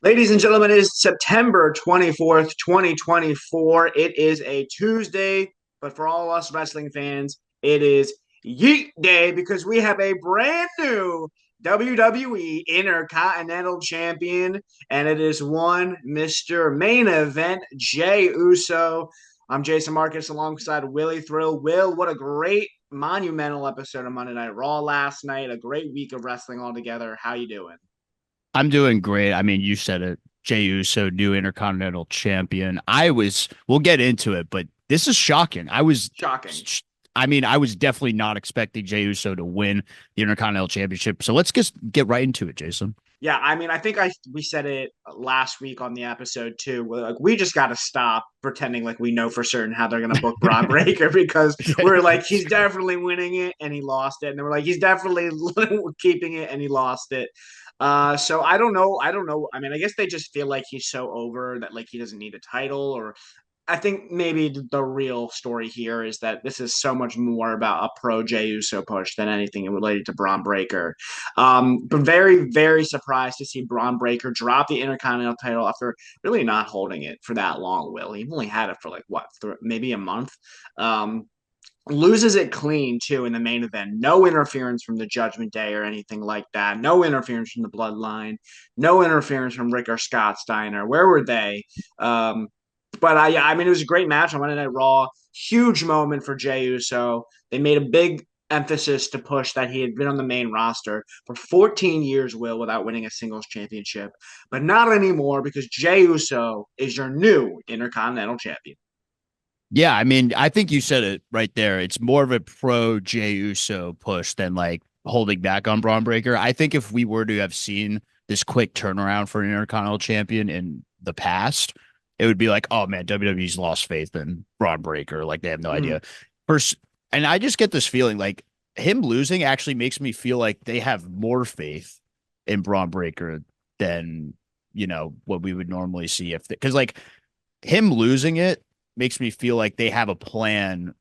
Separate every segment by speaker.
Speaker 1: Ladies and gentlemen, it is September 24th, 2024. It is a Tuesday, but for all us wrestling fans, it is Yeet Day because we have a brand new WWE Intercontinental Champion, and it is one Mr. Main Event, Jey Uso. I'm Jason Marcus alongside Willie Thrill. Will, what a great monumental episode of Monday Night Raw last night. A great week of wrestling altogether. How you doing?
Speaker 2: I'm doing great. I mean, you said it. Jey Uso, new Intercontinental Champion. We'll get into it, but this is shocking.
Speaker 1: Shocking.
Speaker 2: I was definitely not expecting Jey Uso to win the Intercontinental Championship. So let's just get right into it, Jason.
Speaker 1: Yeah, I mean, I think we said it last week on the episode too. Like, we just got to stop pretending like we know for certain how they're going to book Braun Breaker because we're like he's definitely winning it and he lost it, and then we're like he's definitely keeping it and he lost it. So I don't know. I don't know. I mean, I guess they just feel like he's so over that like he doesn't need a title, or I think maybe the real story here is that this is so much more about a pro Jey Uso push than anything related to Braun Breaker. But very, very surprised to see Braun Breaker drop the Intercontinental title after really not holding it for that long. Will he only had it for like what, maybe a month? Um, Loses it clean too in the main event. No interference from the Judgment Day or anything like that. No interference from the Bloodline. No interference from Rick or Scott Steiner. Where were they? But I mean, it was a great match on Monday Night Raw. Huge moment for Jey Uso. They made a big emphasis to push that he had been on the main roster for 14 years, Will, without winning a singles championship. But not anymore because Jey Uso is your new Intercontinental Champion.
Speaker 2: Yeah, I mean, I think you said it right there. It's more of a pro Jey Uso push than like holding back on Braun Breaker. I think if we were to have seen this quick turnaround for an Intercontinental Champion in the past, it would be like, oh man, WWE's lost faith in Braun Breaker. Like they have no
Speaker 1: Mm.
Speaker 2: idea. First, and I just get this feeling like him losing actually makes me feel like they have more faith in Braun Breaker than what we would normally see if because like him losing it makes me feel like they have a plan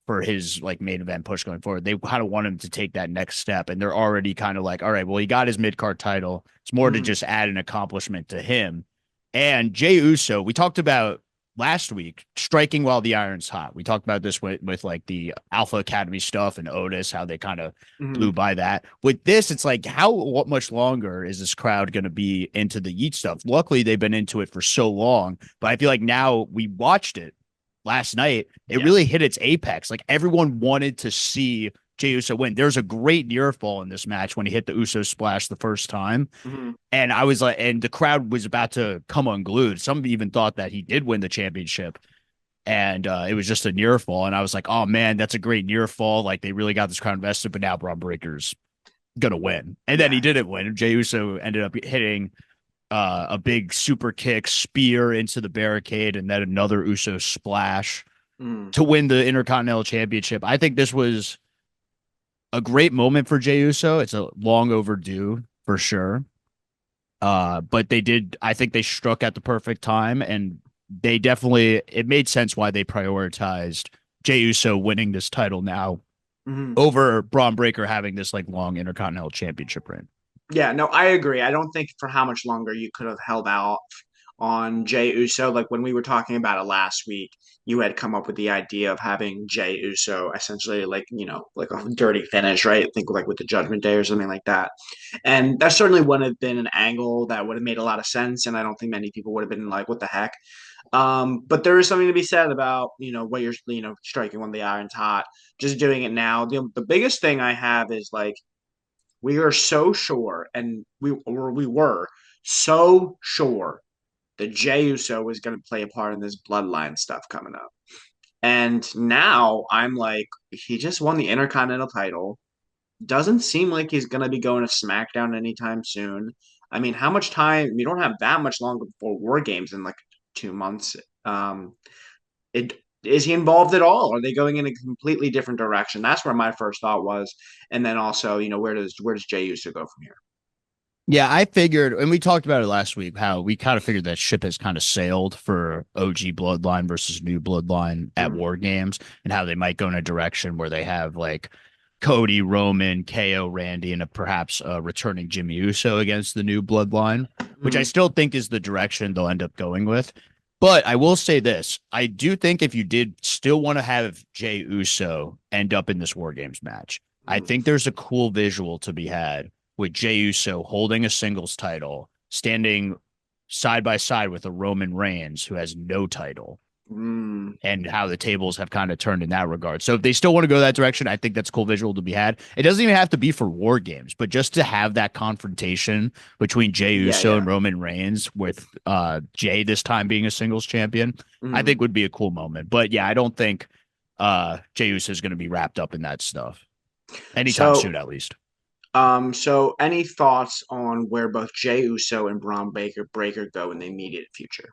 Speaker 2: for his like main event push going forward. They kind of want him to take that next step, and they're already kind of like, all right, well, he got his mid card title. It's more to
Speaker 1: Mm.
Speaker 2: just add an accomplishment to him. And Jey Uso, we talked about last week, striking while the iron's hot. We talked about this with like the Alpha Academy stuff and Otis, how they kind of blew
Speaker 1: Mm.
Speaker 2: by that. With this, it's like, how much longer is this crowd going to be into the Yeet stuff? Luckily, they've been into it for so long, but I feel like now we watched it last night, it
Speaker 1: Yeah.
Speaker 2: really hit its apex. Like everyone wanted to see Jey Uso win. There's a great near fall in this match when he hit the Uso splash the first time.
Speaker 1: Mm.
Speaker 2: And I was like, and the crowd was about to come unglued. Some even thought that he did win the championship. And it was just a near fall. And I was like, oh man, that's a great near fall. Like they really got this crowd invested, but now Braun Breaker's gonna win. And then
Speaker 1: Yeah.
Speaker 2: he didn't win. Jey Uso ended up hitting a big super kick spear into the barricade and then another Uso splash
Speaker 1: Mm.
Speaker 2: to win the Intercontinental Championship. I think this was a great moment for Jey Uso. It's a long overdue for sure. But I think they struck at the perfect time and it made sense why they prioritized Jey Uso winning this title now
Speaker 1: Mm.
Speaker 2: over Braun Breaker having this like long Intercontinental Championship reign.
Speaker 1: Yeah, no, I agree. I don't think for how much longer you could have held out on Jey Uso. Like when we were talking about it last week, you had come up with the idea of having Jey Uso essentially like, like a dirty finish, right? Think like with the Judgment Day or something like that. And that certainly would have been an angle that would have made a lot of sense. And I don't think many people would have been like, what the heck? But there is something to be said about, what you're, striking when the iron's hot, just doing it now. The biggest thing I have is like, we are so sure, and we were so sure that Jey Uso was going to play a part in this bloodline stuff coming up. And now I'm like, he just won the Intercontinental title. Doesn't seem like he's going to be going to SmackDown anytime soon. I mean, how much time? We don't have that much longer before War Games in like 2 months. It is he involved at all? Are they going in a completely different direction? That's where my first thought was. And then also, where does Jey Uso go from here?
Speaker 2: Yeah, I figured, and we talked about it last week, how we kind of figured that ship has kind of sailed for OG Bloodline versus New Bloodline at
Speaker 1: Mm.
Speaker 2: War Games, and how they might go in a direction where they have like Cody, Roman, KO, Randy, and perhaps returning Jimmy Uso against the New Bloodline. which I
Speaker 1: Mhm.
Speaker 2: still think is the direction they'll end up going with. But I will say this. I do think if you did still want to have Jey Uso end up in this War Games match, I
Speaker 1: Mhm.
Speaker 2: think there's a cool visual to be had with Jey Uso holding a singles title, standing side by side with a Roman Reigns who has no title,
Speaker 1: Mm.
Speaker 2: and how the tables have kind of turned in that regard. So if they still want to go that direction, I think that's a cool visual to be had. It doesn't even have to be for War Games, but just to have that confrontation between Jey
Speaker 1: Yeah,
Speaker 2: Uso and
Speaker 1: yeah.
Speaker 2: Roman Reigns with Jey this time being a singles champion, I
Speaker 1: Mhm.
Speaker 2: think would be a cool moment. But yeah, I don't think Jey Uso is going to be wrapped up in that stuff anytime
Speaker 1: So,
Speaker 2: soon, at least.
Speaker 1: so any thoughts on where both Jey Uso and Breaker go in the immediate future?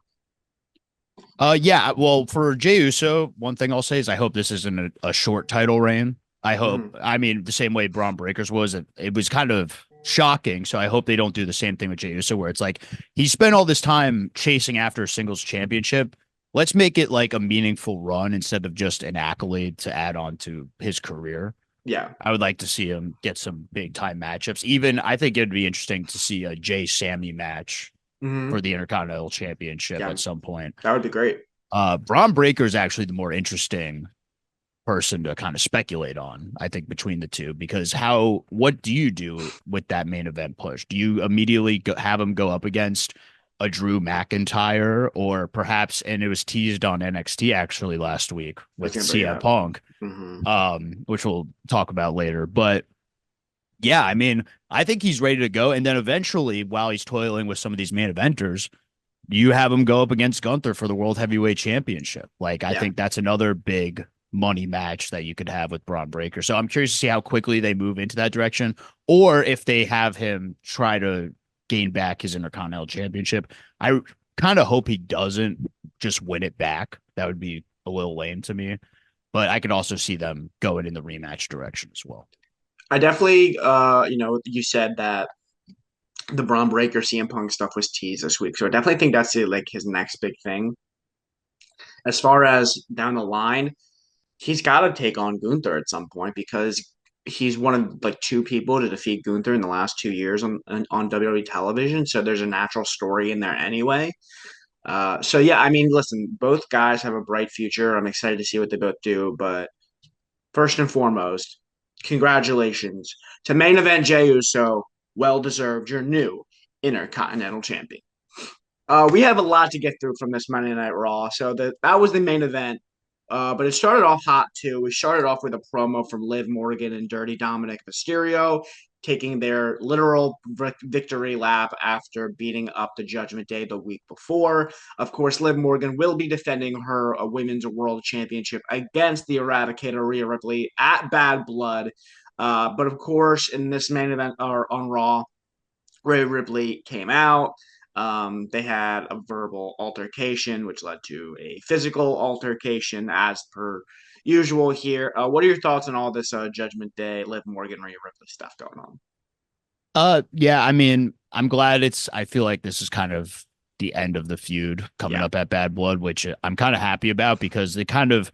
Speaker 2: Yeah, well, for Jey Uso, one thing I'll say is I hope this isn't a short title reign. I hope,
Speaker 1: Mhm.
Speaker 2: I mean, the same way Braun Breakers was, it was kind of shocking. So I hope they don't do the same thing with Jey Uso, where it's like he spent all this time chasing after a singles championship. Let's make it like a meaningful run instead of just an accolade to add on to his career.
Speaker 1: Yeah.
Speaker 2: I would like to see him get some big time matchups. Even I think it'd be interesting to see a Jay Sammy match
Speaker 1: Hmm.
Speaker 2: for the Intercontinental Championship
Speaker 1: Yeah,
Speaker 2: at some point.
Speaker 1: that would be great.
Speaker 2: Braun Breaker is actually the more interesting person to kind of speculate on, I think, between the two, because what do you do with that main event push? Do you immediately have him go up against a Drew McIntyre, or perhaps, and it was teased on NXT actually last week
Speaker 1: I was
Speaker 2: with
Speaker 1: gonna bring it
Speaker 2: CM
Speaker 1: up.
Speaker 2: Punk,
Speaker 1: Hmm.
Speaker 2: which we'll talk about later. But yeah, I mean, I think he's ready to go. And then eventually, while he's toiling with some of these main eventers, you have him go up against Gunther for the World Heavyweight Championship. Like, I
Speaker 1: Yeah.
Speaker 2: think that's another big money match that you could have with Braun Breaker. So I'm curious to see how quickly they move into that direction, or if they have him try to gain back his Intercontinental Championship. I kind of hope he doesn't just win it back. That would be a little lame to me. But I could also see them going in the rematch direction as well.
Speaker 1: I definitely, you said that the Braun Breaker CM Punk stuff was teased this week, so I definitely think that's it, like his next big thing. As far as down the line, he's got to take on Gunther at some point because he's one of like two people to defeat Gunther in the last 2 years on WWE television. So there's a natural story in there anyway. So yeah, I mean, listen, both guys have a bright future. I'm excited to see what they both do. But first and foremost, congratulations to main event Jey Uso. Well deserved. Your new Intercontinental Champion. We have a lot to get through from this Monday Night Raw. So that was the main event. But it started off hot too. We started off with a promo from Liv Morgan and Dirty Dominic Mysterio taking their literal victory lap after beating up the Judgment Day the week before. Of course, Liv Morgan will be defending her Women's World Championship against the Eradicator Rhea Ripley at Bad Blood. But of course, in this main event or on Raw, Rhea Ripley came out. They had a verbal altercation, which led to a physical altercation, as per usual here. What are your thoughts on all this Judgment Day, Liv Morgan, Rhea Ripley stuff going on?
Speaker 2: Yeah, I mean, I'm glad I feel like this is kind of the end of the feud coming
Speaker 1: Yeah.
Speaker 2: up at Bad Blood, which I'm kind of happy about because it kind of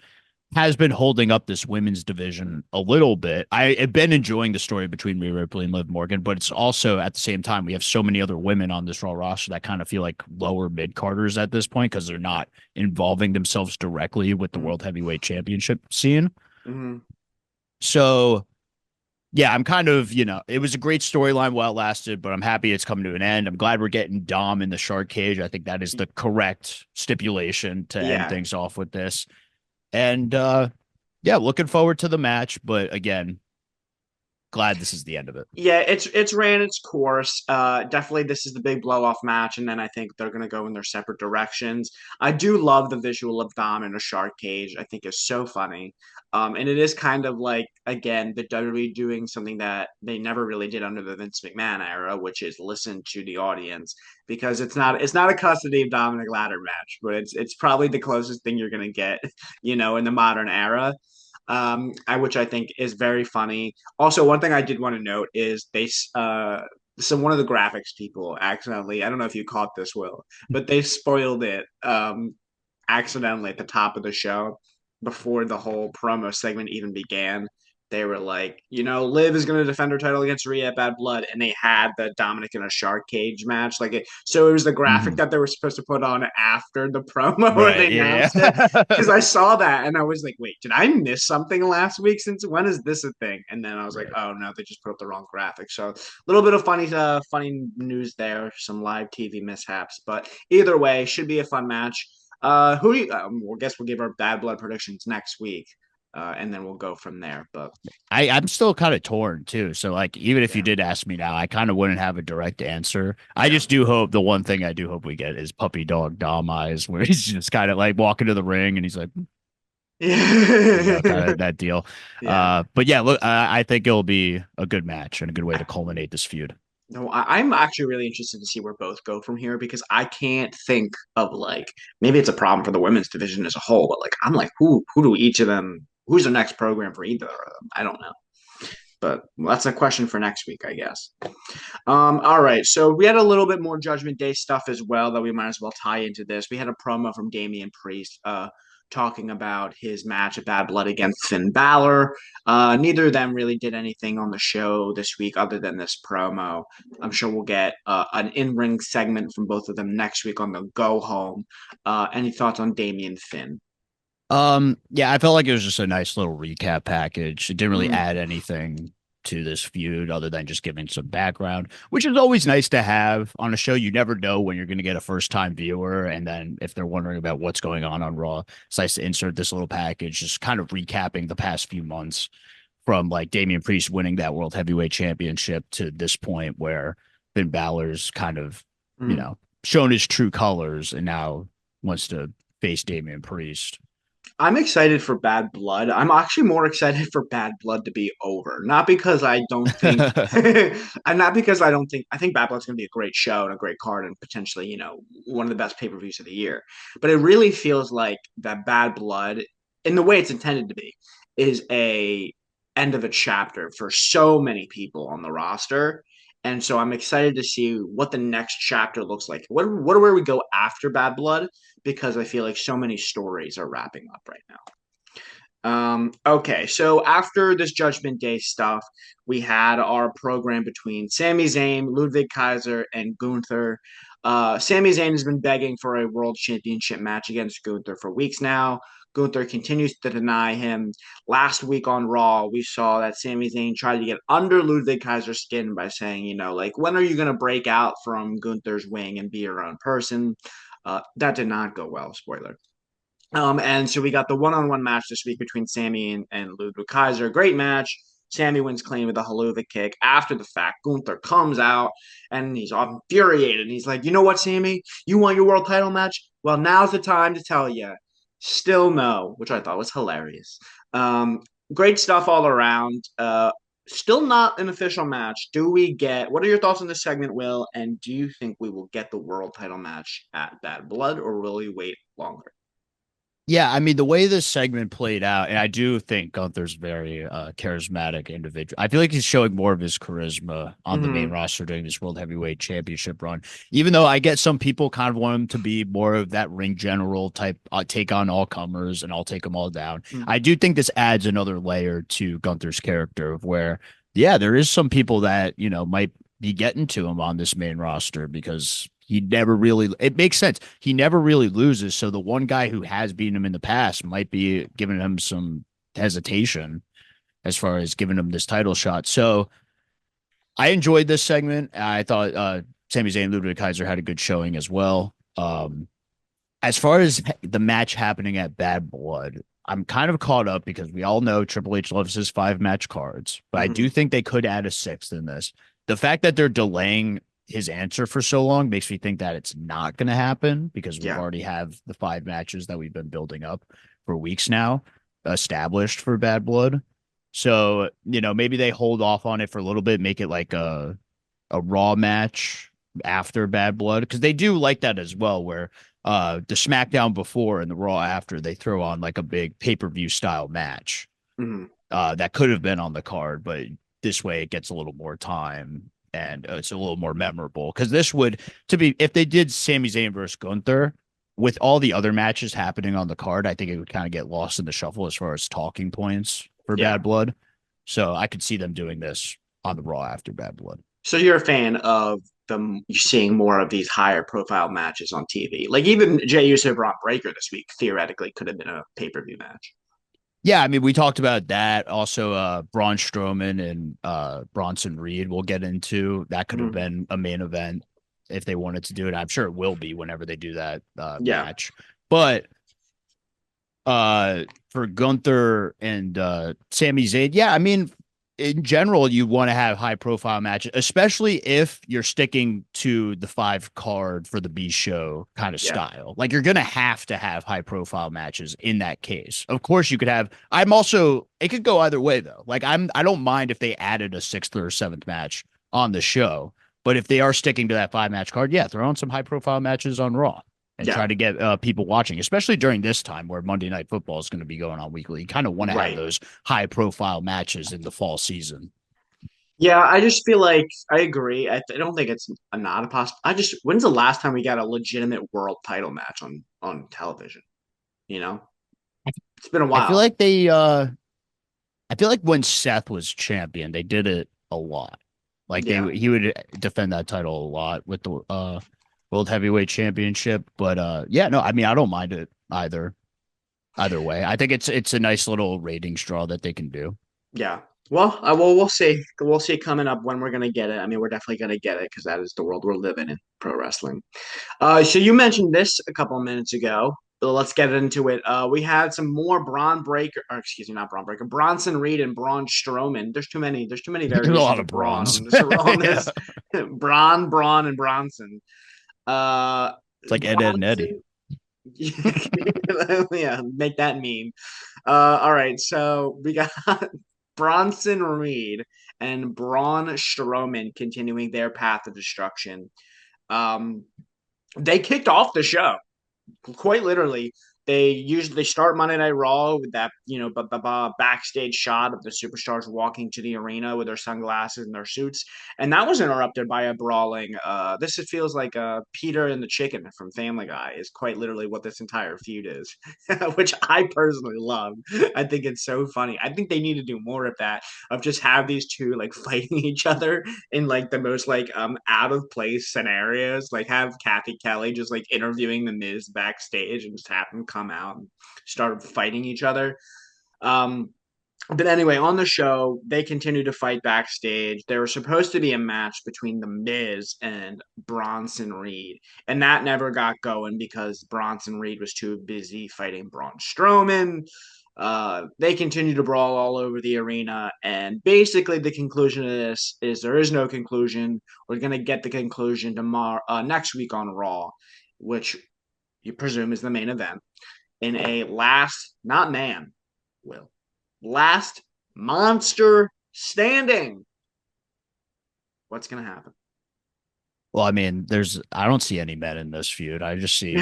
Speaker 2: has been holding up this women's division a little bit. I have been enjoying the story between Rhea Ripley and Liv Morgan, but it's also at the same time we have so many other women on this Raw roster that kind of feel like lower mid carders at this point because they're not involving themselves directly with the
Speaker 1: Mm-hmm.
Speaker 2: World Heavyweight Championship scene.
Speaker 1: Mm-hmm.
Speaker 2: So yeah, I'm kind of, it was a great storyline while it lasted, but I'm happy it's coming to an end. I'm glad we're getting Dom in the shark cage. I think that is the correct stipulation to end
Speaker 1: Yeah.
Speaker 2: things off with this. And yeah, looking forward to the match, but again, glad this is the end of it.
Speaker 1: Yeah, it's ran its course. Definitely, this is the big blow off match, and then I think they're gonna go in their separate directions. I do love the visual of Dom in a shark cage. I think is so funny, and it is kind of like again the WWE doing something that they never really did under the Vince McMahon era, which is listen to the audience because it's not a custody of Dominic ladder match, but it's probably the closest thing you're gonna get, in the modern era. Which I think is very funny. Also, one thing I did want to note is so one of the graphics people accidentally, I don't know if you caught this, Will, but they spoiled it accidentally at the top of the show before the whole promo segment even began. they were like, Liv is going to defend her title against Rhea at Bad Blood, and they had the Dominic in a shark cage match. So it was the graphic
Speaker 2: Mhm.
Speaker 1: that they were supposed to put on after the promo where
Speaker 2: Right.
Speaker 1: they
Speaker 2: Yeah.
Speaker 1: announced it.
Speaker 2: Yeah.
Speaker 1: Because I saw that and I was like, wait, did I miss something last week? Since when is this a thing? And then I was like,
Speaker 2: Right.
Speaker 1: oh no, they just put up the wrong graphic. So a little bit of funny news there, some live TV mishaps, but either way, should be a fun match. Who do you? I guess we'll give our Bad Blood predictions next week, and then we'll go from there. But
Speaker 2: I'm still kind of torn too. So like even if you
Speaker 1: yeah,
Speaker 2: did ask me now, I kind of wouldn't have a direct answer. I
Speaker 1: yeah,
Speaker 2: just do hope the one thing I do hope we get is puppy dog Dom eyes, where he's just kind of like walking to the ring and he's like, kind
Speaker 1: yeah,
Speaker 2: of that deal.
Speaker 1: yeah.
Speaker 2: But yeah, look, I think it'll be a good match and a good way to culminate this feud.
Speaker 1: No, I'm actually really interested to see where both go from here because I can't think of maybe it's a problem for the women's division as a whole, but I'm like who do each of them who's the next program for either of them? I don't know. But that's a question for next week, I guess. All right. So we had a little bit more Judgment Day stuff as well that we might as well tie into this. We had a promo from Damian Priest talking about his match at Bad Blood against Finn Balor. Neither of them really did anything on the show this week other than this promo. I'm sure we'll get an in-ring segment from both of them next week on the Go Home. Any thoughts on Damian Finn?
Speaker 2: Yeah, I felt like it was just a nice little recap package. It didn't really
Speaker 1: Mm,
Speaker 2: add anything to this feud other than just giving some background, which is always nice to have on a show. You never know when you're going to get a first time viewer. And then if they're wondering about what's going on Raw, it's nice to insert this little package, just kind of recapping the past few months from like Damian Priest winning that World Heavyweight Championship to this point where Finn Balor's kind of,
Speaker 1: mm.
Speaker 2: shown his true colors and now wants to face Damian Priest.
Speaker 1: I'm excited for Bad Blood. I'm actually more excited for Bad Blood to be over. Not because I don't think I'm not because I don't think I think Bad Blood's gonna be a great show and a great card and potentially, one of the best pay-per-views of the year. But it really feels like that Bad Blood, in the way it's intended to be, is a end of a chapter for so many people on the roster. And so I'm excited to see what the next chapter looks like. Where we go after Bad Blood because I feel like so many stories are wrapping up right now. Okay, so after this Judgment Day stuff, we had our program between Sami Zayn, Ludwig Kaiser, and Gunther. Sami Zayn has been begging for a world championship match against Gunther for weeks now. Gunther continues to deny him. Last week on Raw, we saw that Sami Zayn tried to get under Ludwig Kaiser's skin by saying, when are you going to break out from Gunther's wing and be your own person? That did not go well, spoiler. And so we got the one-on-one match this week between Sammy and Ludwig Kaiser. Great match. Sammy wins clean with a haluva kick. After the fact, Gunther comes out and he's all infuriated. He's like, you know what, Sammy? You want your world title match? Well, now's the time to tell you. Still no, which I thought was hilarious. Um, Great stuff all around. Still not an official match. What are your thoughts on this segment, Will? And do you think we will get the world title match at Bad Blood or will we wait longer?
Speaker 2: Yeah, I mean the way this segment played out, and I do think Gunther's very charismatic individual. I feel like he's showing more of his charisma on the main
Speaker 1: Mm-hmm.
Speaker 2: roster during this World Heavyweight Championship run. Even though I get some people kind of want him to be more of that ring general type, take on all comers and I'll take them all down. I do think this adds another layer to Gunther's character of where, yeah, there is some people that might be getting to him on this main roster because he never really, it makes sense. He never really loses. So the one guy who has beaten him in the past might be giving him some hesitation as far as giving him this title shot. So I enjoyed this segment. I thought Sami Zayn and Ludwig Kaiser had a good showing as well. As far as the match happening at Bad Blood, I'm kind of caught up because we all know Triple H loves his 5 match cards, but I
Speaker 1: Mm-hmm.
Speaker 2: do think they could add a 6th in this. The fact that they're delaying his answer for so long makes me think that it's not going to happen because we've
Speaker 1: Yeah.
Speaker 2: already have the 5 matches that we've been building up for weeks now established for Bad Blood. So, maybe they hold off on it for a little bit, make it like a Raw match after Bad Blood because they do like that as well where the SmackDown before and the Raw after they throw on like a big pay-per-view style match
Speaker 1: Mm-hmm.
Speaker 2: that could have been on the card, but this way it gets a little more time and it's a little more memorable. Because this would, if they did Sami Zayn versus Gunther with all the other matches happening on the card, I think it would kind of get lost in the shuffle as far as talking points for
Speaker 1: Yeah.
Speaker 2: Bad Blood. So I could see them doing this on the Raw after Bad Blood.
Speaker 1: So you're a fan of them seeing more of these higher profile matches on TV. Like even Jey Uso Braun Breaker this week theoretically could have been a pay-per-view match.
Speaker 2: Yeah, I mean, we talked about that. Also, Braun Strowman and Bronson Reed we'll get into. That could have
Speaker 1: Mhm.
Speaker 2: been a main event if they wanted to do it. I'm sure it will be whenever they do that
Speaker 1: Yeah.
Speaker 2: match. But for Gunther and Sami Zayn, yeah, I mean, in general, you want to have high profile matches, especially if you're sticking to the 5 card for the B show kind of
Speaker 1: Yeah.
Speaker 2: style. Like you're gonna have to have high profile matches in that case. Of course, you could have. I'm also. It could go either way though. Like I don't mind if they added a 6th or 7th match on the show, but if they are sticking to that 5 match card, yeah, throw on some high profile matches on Raw and
Speaker 1: Yeah.
Speaker 2: try to get people watching, especially during this time where Monday Night Football is going to be going on weekly. You kind of want to have
Speaker 1: Right.
Speaker 2: those high profile matches in the fall season.
Speaker 1: Yeah, I just feel like I agree. I don't think it's not a possible. When's the last time we got a legitimate world title match on television? You know, it's been a
Speaker 2: I feel
Speaker 1: while.
Speaker 2: like I feel like when Seth was champion, they did it a lot. Like
Speaker 1: Yeah.
Speaker 2: he would defend that title a lot with the World Heavyweight Championship. But yeah, no, I mean I don't mind it either way. I think it's a nice little rating draw that they can do.
Speaker 1: Yeah. Well, we'll see. We'll see coming up when we're gonna get it. I mean, we're definitely gonna get it because that is the world we're living in, pro wrestling. So you mentioned this a couple of minutes ago. So let's get into it. We had some more Braun Breaker, or excuse me, not Braun Breaker, Bronson Reed and Braun Strowman. There's too many. There's too many
Speaker 2: There's a lot
Speaker 1: variations
Speaker 2: of
Speaker 1: of Braun
Speaker 2: bronze.
Speaker 1: on this. On
Speaker 2: Yeah.
Speaker 1: this, Braun, and Bronson. Uh,
Speaker 2: It's like Ed and Eddie.
Speaker 1: Bronson. Yeah, make that meme. All right, so we got Bronson Reed and Braun Strowman continuing their path of destruction. Um, they kicked off the show quite literally. They start Monday Night Raw with that backstage shot of the superstars walking to the arena with their sunglasses and their suits, and that was interrupted by a brawling. This feels like Peter and the Chicken from Family Guy is quite literally what this entire feud is, which I personally love. I think it's so funny. I think they need to do more of that, of just have these two like fighting each other in like the most like out of place scenarios. Like have Kathy Kelly just like interviewing the Miz backstage and just have them come out and start fighting each other. Um, but anyway, on the show, they continue to fight backstage. There was supposed to be a match between The Miz and Bronson Reed, and that never got going because Bronson Reed was too busy fighting Braun Strowman. They continue to brawl all over the arena, and basically the conclusion of this is there is no conclusion. We're gonna get the conclusion tomorrow, next week on Raw, which you presume is the main event in a last, not man, Will, last monster standing. What's gonna happen?
Speaker 2: Well, I mean, I don't see any men in this feud. I just see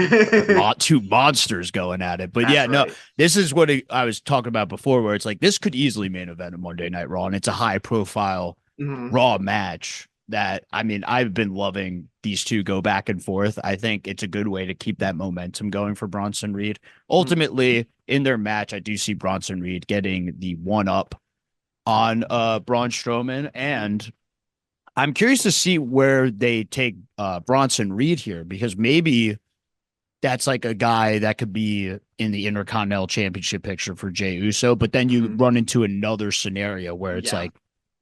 Speaker 2: two monsters going at it. But
Speaker 1: That's
Speaker 2: yeah, no,
Speaker 1: right.
Speaker 2: this is what I was talking about before, where it's like this could easily main event a Monday Night Raw, and it's a high profile
Speaker 1: Mm-hmm.
Speaker 2: Raw match that, I mean, I've been loving these two go back and forth. I think it's a good way to keep that momentum going for Bronson Reed.
Speaker 1: Mm-hmm.
Speaker 2: Ultimately, in their match, I do see Bronson Reed getting the one up on Braun Strowman, and I'm curious to see where they take Bronson Reed here, because maybe that's like a guy that could be in the Intercontinental Championship picture for Jey Uso. But then you
Speaker 1: Mm-hmm.
Speaker 2: run into another scenario where it's
Speaker 1: Yeah.
Speaker 2: like,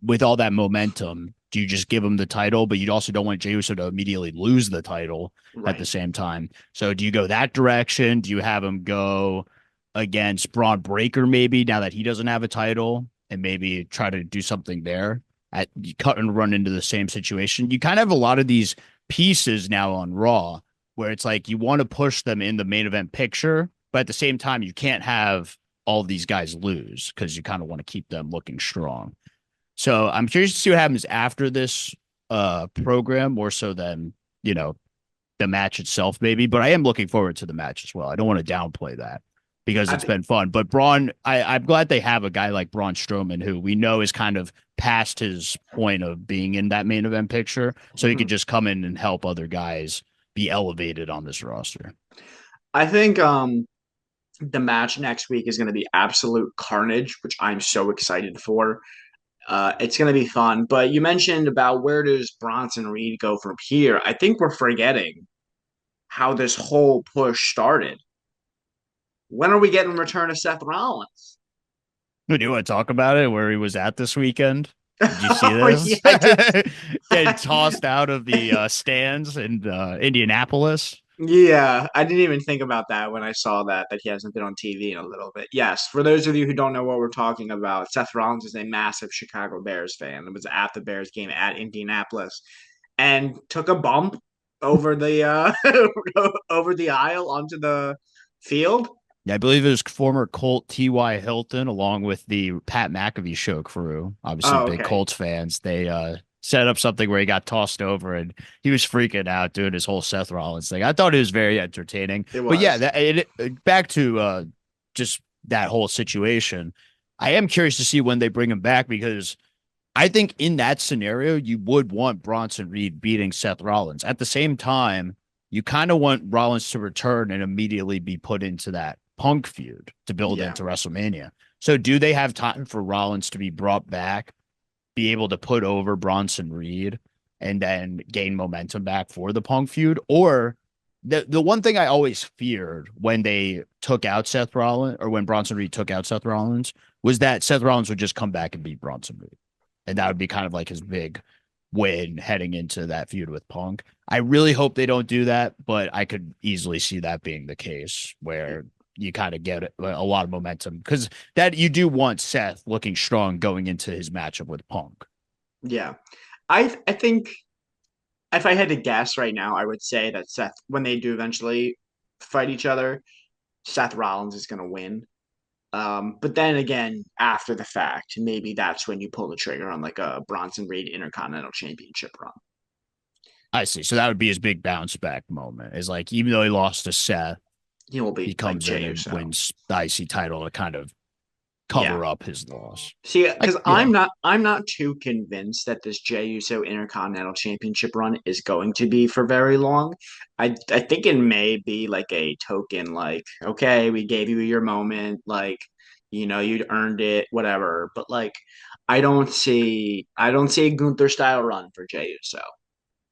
Speaker 2: with all that momentum, do you just give him the title? But you also don't want Jey Uso to immediately lose the title at the
Speaker 1: Right.
Speaker 2: same time. So do you go that direction? Do you have him go against Braun Breaker maybe now that he doesn't have a title, and maybe try to do something there? At you cut and run into the same situation. You kind of have a lot of these pieces now on Raw where it's like you want to push them in the main event picture, but at the same time, you can't have all these guys lose because you kind of want to keep them looking strong. So I'm curious to see what happens after this program, more so than, the match itself, maybe. But I am looking forward to the match as well. I don't want to downplay that because
Speaker 1: I
Speaker 2: it's
Speaker 1: think.
Speaker 2: been fun. But I'm glad they have a guy like Braun Strowman, who we know is kind of past his point of being in that main event picture. So he could
Speaker 1: Mhm.
Speaker 2: just come in and help other guys be elevated on this roster.
Speaker 1: I think the match next week is going to be absolute carnage, which I'm so excited for. It's going to be fun. But you mentioned about where does Bronson Reed go from here? I think we're forgetting how this whole push started. When are we getting return of Seth Rollins?
Speaker 2: Do you want to talk about it? Where he was at this weekend? Did you see
Speaker 1: Oh yeah,
Speaker 2: this?
Speaker 1: I did.
Speaker 2: Getting tossed out of the stands in Indianapolis.
Speaker 1: Yeah, I didn't even think about that when I saw that he hasn't been on TV in a little bit. Yes, for those of you who don't know what we're talking about, Seth Rollins is a massive Chicago Bears fan. It was at the Bears game at Indianapolis and took a bump over the over the aisle onto the field.
Speaker 2: Yeah, I believe it was former Colt T.Y. Hilton along with the Pat McAfee show crew. Obviously,
Speaker 1: Oh,
Speaker 2: big
Speaker 1: okay.
Speaker 2: Colts fans. They set up something where he got tossed over and he was freaking out doing his whole Seth Rollins thing. I thought it was very entertaining.
Speaker 1: It
Speaker 2: But yeah,
Speaker 1: was.
Speaker 2: back to just that whole situation. I am curious to see when they bring him back because I think in that scenario, you would want Bronson Reed beating Seth Rollins. At the same time, you kind of want Rollins to return and immediately be put into that Punk feud to build
Speaker 1: Yeah.
Speaker 2: into WrestleMania. So, do they have time for Rollins to be brought back, be able to put over Bronson Reed, and then gain momentum back for the Punk feud? Or the one thing I always feared when they took out Seth Rollins or when Bronson Reed took out Seth Rollins was that Seth Rollins would just come back and beat Bronson Reed. And that would be kind of like his big win heading into that feud with Punk. I really hope they don't do that, but I could easily see that being the case where you kind of get a lot of momentum because that you do want Seth looking strong going into his matchup with Punk.
Speaker 1: Yeah. I think if I had to guess right now, I would say that Seth, when they do eventually fight each other, Seth Rollins is going to win. But then again, after the fact, maybe that's when you pull the trigger on like a Bronson Reed Intercontinental Championship run.
Speaker 2: I see. So that would be his big bounce back moment. Is like even though he lost to Seth,
Speaker 1: He will
Speaker 2: he
Speaker 1: be like
Speaker 2: comes in
Speaker 1: Jey
Speaker 2: and
Speaker 1: Uso.
Speaker 2: wins the IC title to kind of
Speaker 1: Yeah.
Speaker 2: cover up his loss.
Speaker 1: See,
Speaker 2: Like,
Speaker 1: because
Speaker 2: yeah,
Speaker 1: I'm not too convinced that this Jey Uso Intercontinental Championship run is going to be for very long. I think it may be like a token, like, okay, we gave you your moment, like, you'd earned it, whatever. But like, I don't see a Gunther style run for Jey Uso.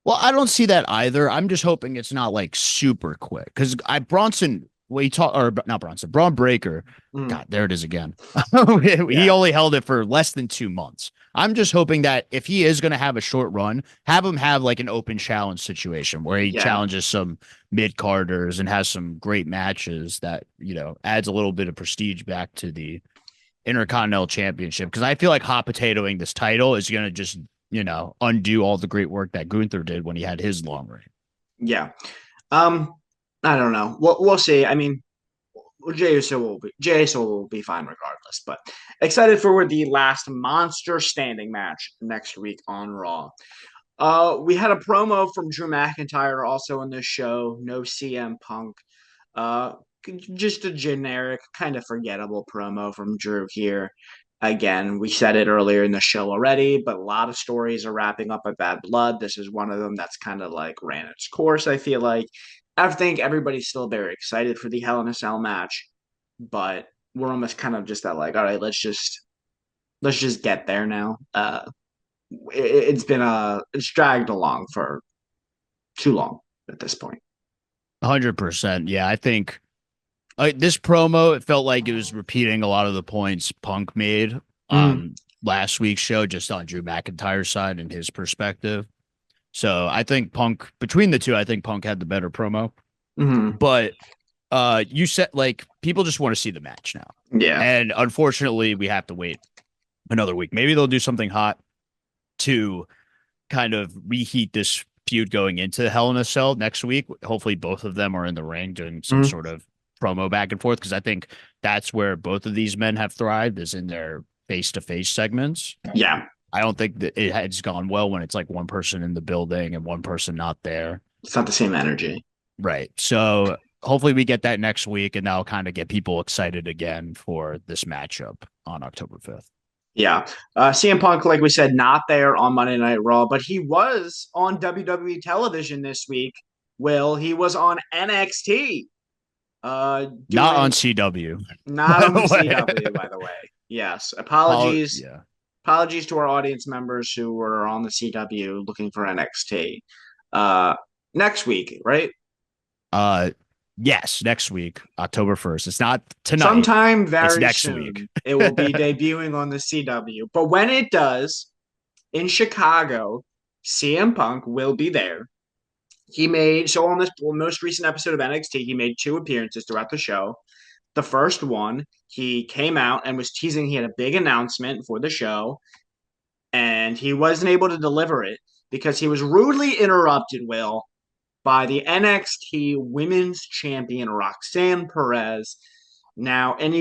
Speaker 2: well, I don't see that either. I'm just hoping it's not like super quick because I Bronson, well, he talk or not Bronson, Braun Breaker.
Speaker 1: Mm,
Speaker 2: God, there it is again. He
Speaker 1: yeah,
Speaker 2: only held it for less than 2 months. I'm just hoping that if he is going to have a short run, have him have like an open challenge situation where he
Speaker 1: yeah,
Speaker 2: challenges some mid carders and has some great matches that adds a little bit of prestige back to the Intercontinental Championship because I feel like hot potatoing this title is going to just, undo all the great work that Gunther did when he had his long reign.
Speaker 1: yeah. Um, I don't know. We'll see. I mean, Jey Uso will be fine regardless. But excited for the last monster standing match next week on Raw. We had a promo from Drew McIntyre also in this show. No CM Punk. Uh, just a generic, kind of forgettable promo from Drew here. Again, we said it earlier in the show already, but a lot of stories are wrapping up at Bad Blood. This is one of them that's kind of like ran its course, I feel like. I think everybody's still very excited for the Hell in a Cell match, but we're almost kind of just at like, all right, let's just get there now. It's dragged along for too long at this point.
Speaker 2: 100%. Yeah, I think this promo, it felt like it was repeating a lot of the points Punk made
Speaker 1: Mm,
Speaker 2: on last week's show, just on Drew McIntyre's side and his perspective. So I think Punk, between the two, I think Punk had the better promo.
Speaker 1: mm,
Speaker 2: But you said like people just want to see the match now.
Speaker 1: yeah,
Speaker 2: And unfortunately, we have to wait another week. Maybe they'll do something hot to kind of reheat this feud going into Hell in a Cell next week. Hopefully, both of them are in the ring doing some
Speaker 1: mm,
Speaker 2: sort of promo back and forth because I think that's where both of these men have thrived is in their face to face segments.
Speaker 1: yeah.
Speaker 2: I don't think that it has gone well when it's like one person in the building and one person not there.
Speaker 1: It's not the same energy.
Speaker 2: Right. So hopefully we get that next week and that'll kind of get people excited again for this matchup on October 5th.
Speaker 1: Yeah. CM Punk, like we said, not there on Monday Night Raw, but he was on WWE television this week. Will he was on NXT,
Speaker 2: Not on
Speaker 1: doing
Speaker 2: CW,
Speaker 1: not
Speaker 2: by
Speaker 1: on the
Speaker 2: the way.
Speaker 1: CW, by the way. Yes. Apologies.
Speaker 2: Yeah.
Speaker 1: apologies to our audience members who were on the CW looking for NXT. Next week, right?
Speaker 2: Uh, yes, next week, October 1st. It's not tonight.
Speaker 1: Sometime
Speaker 2: It's
Speaker 1: very
Speaker 2: next week.
Speaker 1: soon, it will be debuting on the CW. But when it does, in Chicago, CM Punk will be there. He made so on this most recent episode of NXT, he made 2 appearances throughout the show. The first one, he came out and was teasing he had a big announcement for the show, and he wasn't able to deliver it because he was rudely interrupted, Will, by the NXT Women's Champion Roxanne Perez. Now, any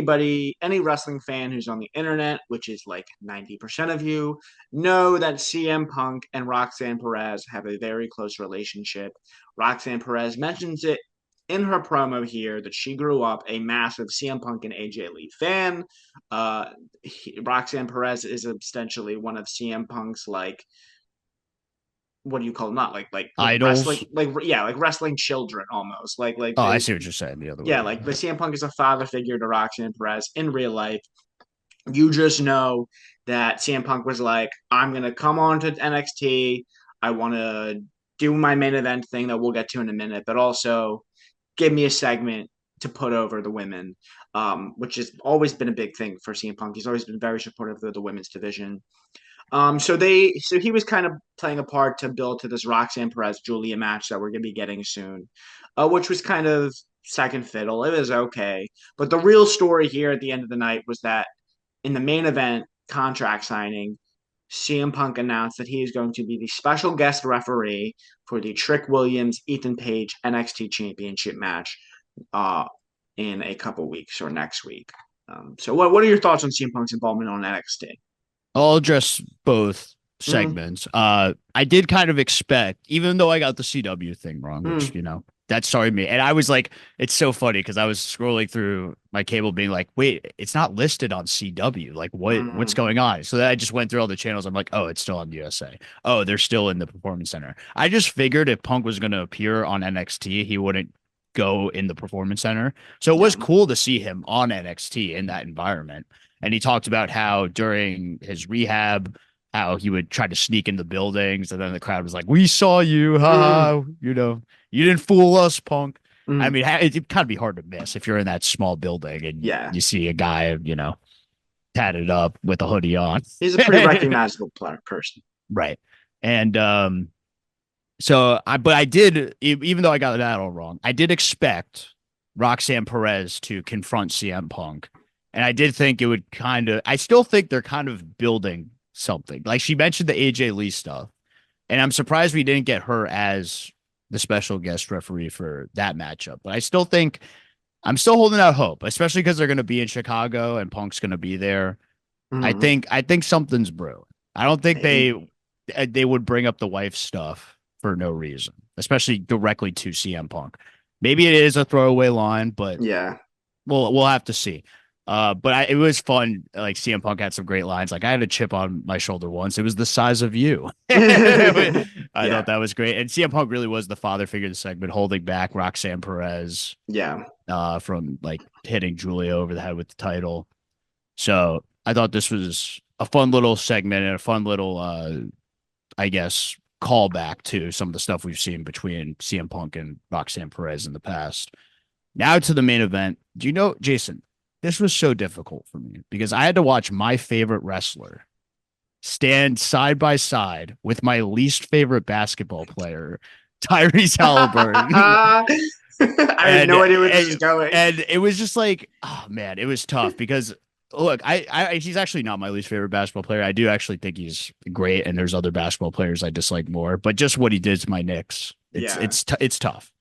Speaker 1: wrestling fan who's on the internet, which is like 90% of you, know that CM Punk and Roxanne Perez have a very close relationship. Roxanne Perez mentions it in her promo here that she grew up a massive CM Punk and AJ Lee fan. Roxanne Perez is essentially one of CM Punk's what do you call them? Not like
Speaker 2: Idols.
Speaker 1: wrestling, like wrestling children almost.
Speaker 2: I see what you're saying. The other way.
Speaker 1: Yeah, like the CM Punk is a father figure to Roxanne Perez in real life. You just know that CM Punk was like, I'm gonna come on to NXT. I want to do my main event thing that we'll get to in a minute, but also give me a segment to put over the women, which has always been a big thing for CM Punk. He's always been very supportive of the women's division. So he was kind of playing a part to build to this Roxanne Perez Julia match that we're gonna be getting soon, which was kind of second fiddle. It was okay, but the real story here at the end of the night was that in the main event contract signing, CM Punk announced that he is going to be the special guest referee for the Trick Williams Ethan Page NXT Championship match, in a couple weeks or next week. So what are your thoughts on CM Punk's involvement on NXT?
Speaker 2: I'll address both segments. I did kind of expect, even though I got the CW thing wrong, which, that started me. And I was like, it's so funny because I was scrolling through my cable being like, wait, it's not listed on CW. Like, what's going on? So then I just went through all the channels. I'm like, oh, it's still on USA. Oh, they're still in the Performance Center. I just figured if Punk was going to appear on NXT, he wouldn't go in the Performance Center. So it was cool to see him on NXT in that environment. And he talked about how during his rehab, how he would try to sneak in the buildings. And then the crowd was like, we saw you. You didn't fool us, Punk. I mean, it'd kind of be hard to miss if you're in that small building and you see a guy, tatted up with a hoodie on.
Speaker 1: He's a pretty recognizable person.
Speaker 2: Right. And but I did, even though I got that all wrong, I did expect Roxanne Perez to confront CM Punk. And I did think it would I still think they're kind of building something. Like she mentioned the AJ Lee stuff. And I'm surprised we didn't get her as the special guest referee for that matchup. But I still think I'm still holding out hope, especially because they're going to be in Chicago and Punk's going to be there. I think something's brewing. I don't think they would bring up the wife stuff for no reason, especially directly to CM Punk. Maybe it is a throwaway line, but we'll have to see. But it was fun. Like CM Punk had some great lines. Like I had a chip on my shoulder once. It was the size of you. I thought that was great. And CM Punk really was the father figure of the segment, holding back Roxanne Perez. From like hitting Julia over the head with the title. So I thought this was a fun little segment and a fun little, I guess, callback to some of the stuff we've seen between CM Punk and Roxanne Perez in the past. Now to the main event. Do you know, Jason? This was so difficult for me because I had to watch my favorite wrestler stand side by side with my least favorite basketball player, Tyrese Halliburton.
Speaker 1: I had no idea where this was going.
Speaker 2: And it was just like, oh man, it was tough because look, he's actually not my least favorite basketball player. I do actually think he's great, and there's other basketball players I dislike more. But just what he did to my Knicks, it's tough.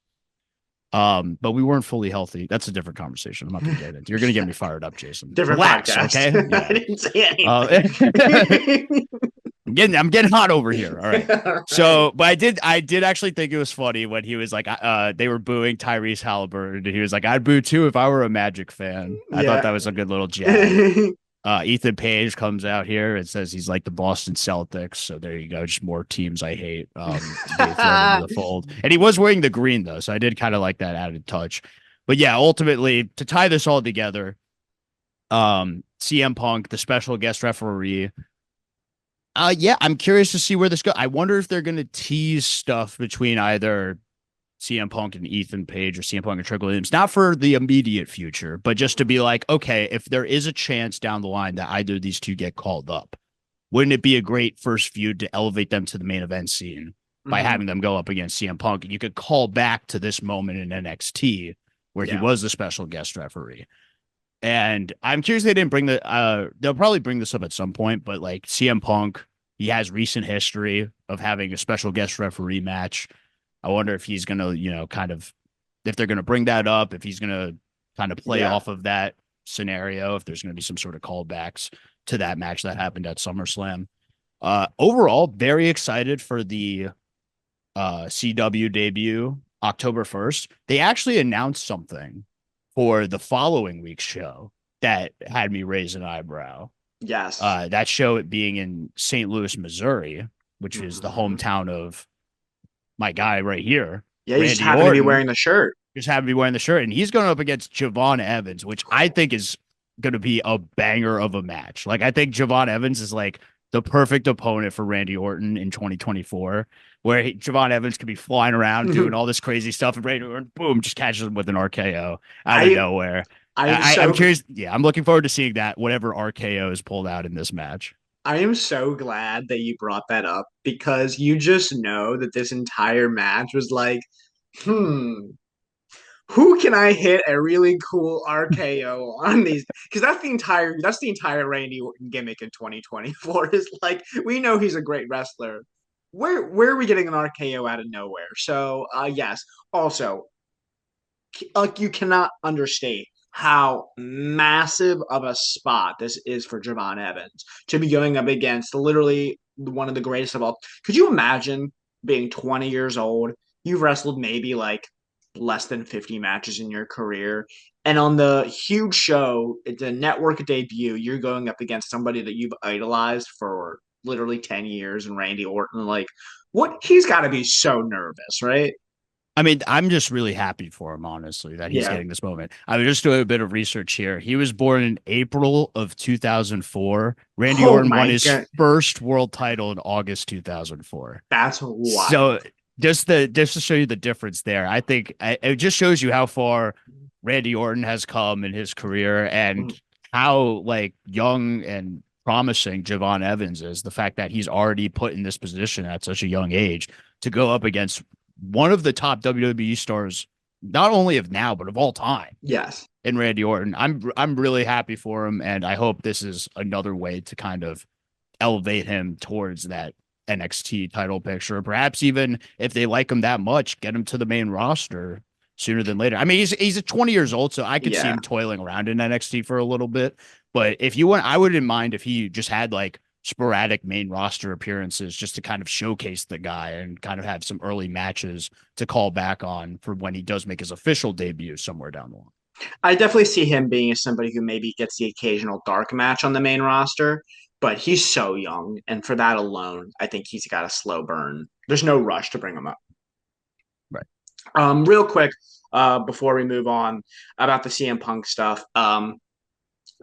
Speaker 2: But we weren't fully healthy. That's a different conversation. I'm not going to get into. You're going to get me fired up, Jason.
Speaker 1: Different
Speaker 2: Relax,
Speaker 1: podcast.
Speaker 2: Okay? Yeah.
Speaker 1: I didn't say anything.
Speaker 2: I'm getting hot over here. All right.
Speaker 1: All right.
Speaker 2: So, but I did actually think it was funny when he was like, they were booing Tyrese Halliburton, and he was like, I'd boo too if I were a Magic fan. I thought that was a good little jab. Ethan Page comes out here and says he's like the Boston Celtics. So there you go. Just more teams I hate to be thrown into the fold. And he was wearing the green, though. So I did kind of like that added touch. But yeah, ultimately, to tie this all together, CM Punk, the special guest referee, Yeah, I'm curious to see where this goes. I wonder if they're going to tease stuff between either CM Punk and Ethan Page or CM Punk and Trick Williams, not for the immediate future, but just to be like, okay, if there is a chance down the line that either of these two get called up, wouldn't it be a great first feud to elevate them to the main event scene by
Speaker 1: Mm-hmm.
Speaker 2: having them go up against CM Punk? And you could call back to this moment in NXT where he
Speaker 1: Yeah.
Speaker 2: was the special guest referee. And I'm curious they didn't bring they'll probably bring this up at some point, but like CM Punk, he has recent history of having a special guest referee match. I wonder if he's gonna, kind of if they're gonna bring that up, if he's gonna kind of play
Speaker 1: Yeah.
Speaker 2: off of that scenario, if there's gonna be some sort of callbacks to that match that happened at SummerSlam. Overall, very excited for the CW debut October 1st. They actually announced something for the following week's show that had me raise an eyebrow.
Speaker 1: Yes.
Speaker 2: That show it being in St. Louis, Missouri, which is the
Speaker 1: Mm-hmm.
Speaker 2: hometown of my guy right here,
Speaker 1: Yeah, you just
Speaker 2: Randy
Speaker 1: happen to be
Speaker 2: Orton.
Speaker 1: wearing the shirt.
Speaker 2: Just happened to be wearing the shirt, and he's going up against Javon Evans, which I think is going to be a banger of a match. Like, I think Javon Evans is like the perfect opponent for Randy Orton in 2024, where Javon Evans could be flying around doing all this crazy stuff, and Randy Orton, boom, just catches him with an RKO out of
Speaker 1: I
Speaker 2: nowhere.
Speaker 1: I'm
Speaker 2: I'm
Speaker 1: so
Speaker 2: curious. Yeah, I'm looking forward to seeing that, whatever RKO is pulled out in this match.
Speaker 1: I am so glad that you brought that up because you just know that this entire match was like, hmm, who can I hit a really cool RKO on these? Because that's the entire Randy Orton gimmick in 2024 is like we know he's a great wrestler. Where are we getting an RKO out of nowhere? So yes. Also, like you cannot understate how massive of a spot this is for Javon Evans to be going up against literally one of the greatest of all. Could you imagine being 20 years old? You've wrestled maybe like less than 50 matches in your career. And on the huge show, it's a network debut, you're going up against somebody that you've idolized for literally 10 years and Randy Orton. Like, what? He's got to be so nervous, right?
Speaker 2: I mean, I'm just really happy for him, honestly, that he's
Speaker 1: Yeah.
Speaker 2: getting this moment. I was just doing a bit of research here. He was born in April of 2004. Randy
Speaker 1: Oh
Speaker 2: Orton won
Speaker 1: my
Speaker 2: his
Speaker 1: God.
Speaker 2: first world title in August 2004.
Speaker 1: That's wild.
Speaker 2: So just to show you the difference there, I think it just shows you how far Randy Orton has come in his career and how like young and promising Javon Evans is. The fact that he's already put in this position at such a young age to go up against one of the top WWE stars, not only of now but of all time,
Speaker 1: Yes.
Speaker 2: in Randy Orton. I'm really happy for him, and I hope this is another way to kind of elevate him towards that NXT title picture. Perhaps even if they like him that much, get him to the main roster sooner than later. I mean, he's 20 years old, so I could see
Speaker 1: Yeah.
Speaker 2: him toiling around in NXT for a little bit. But if you want, I wouldn't mind if he just had like sporadic main roster appearances just to kind of showcase the guy and kind of have some early matches to call back on for when he does make his official debut somewhere down the line.
Speaker 1: I definitely see him being as somebody who maybe gets the occasional dark match on the main roster, but he's so young. And for that alone, I think he's got a slow burn. There's no rush to bring him up.
Speaker 2: Right.
Speaker 1: Real quick, before we move on about the CM Punk stuff,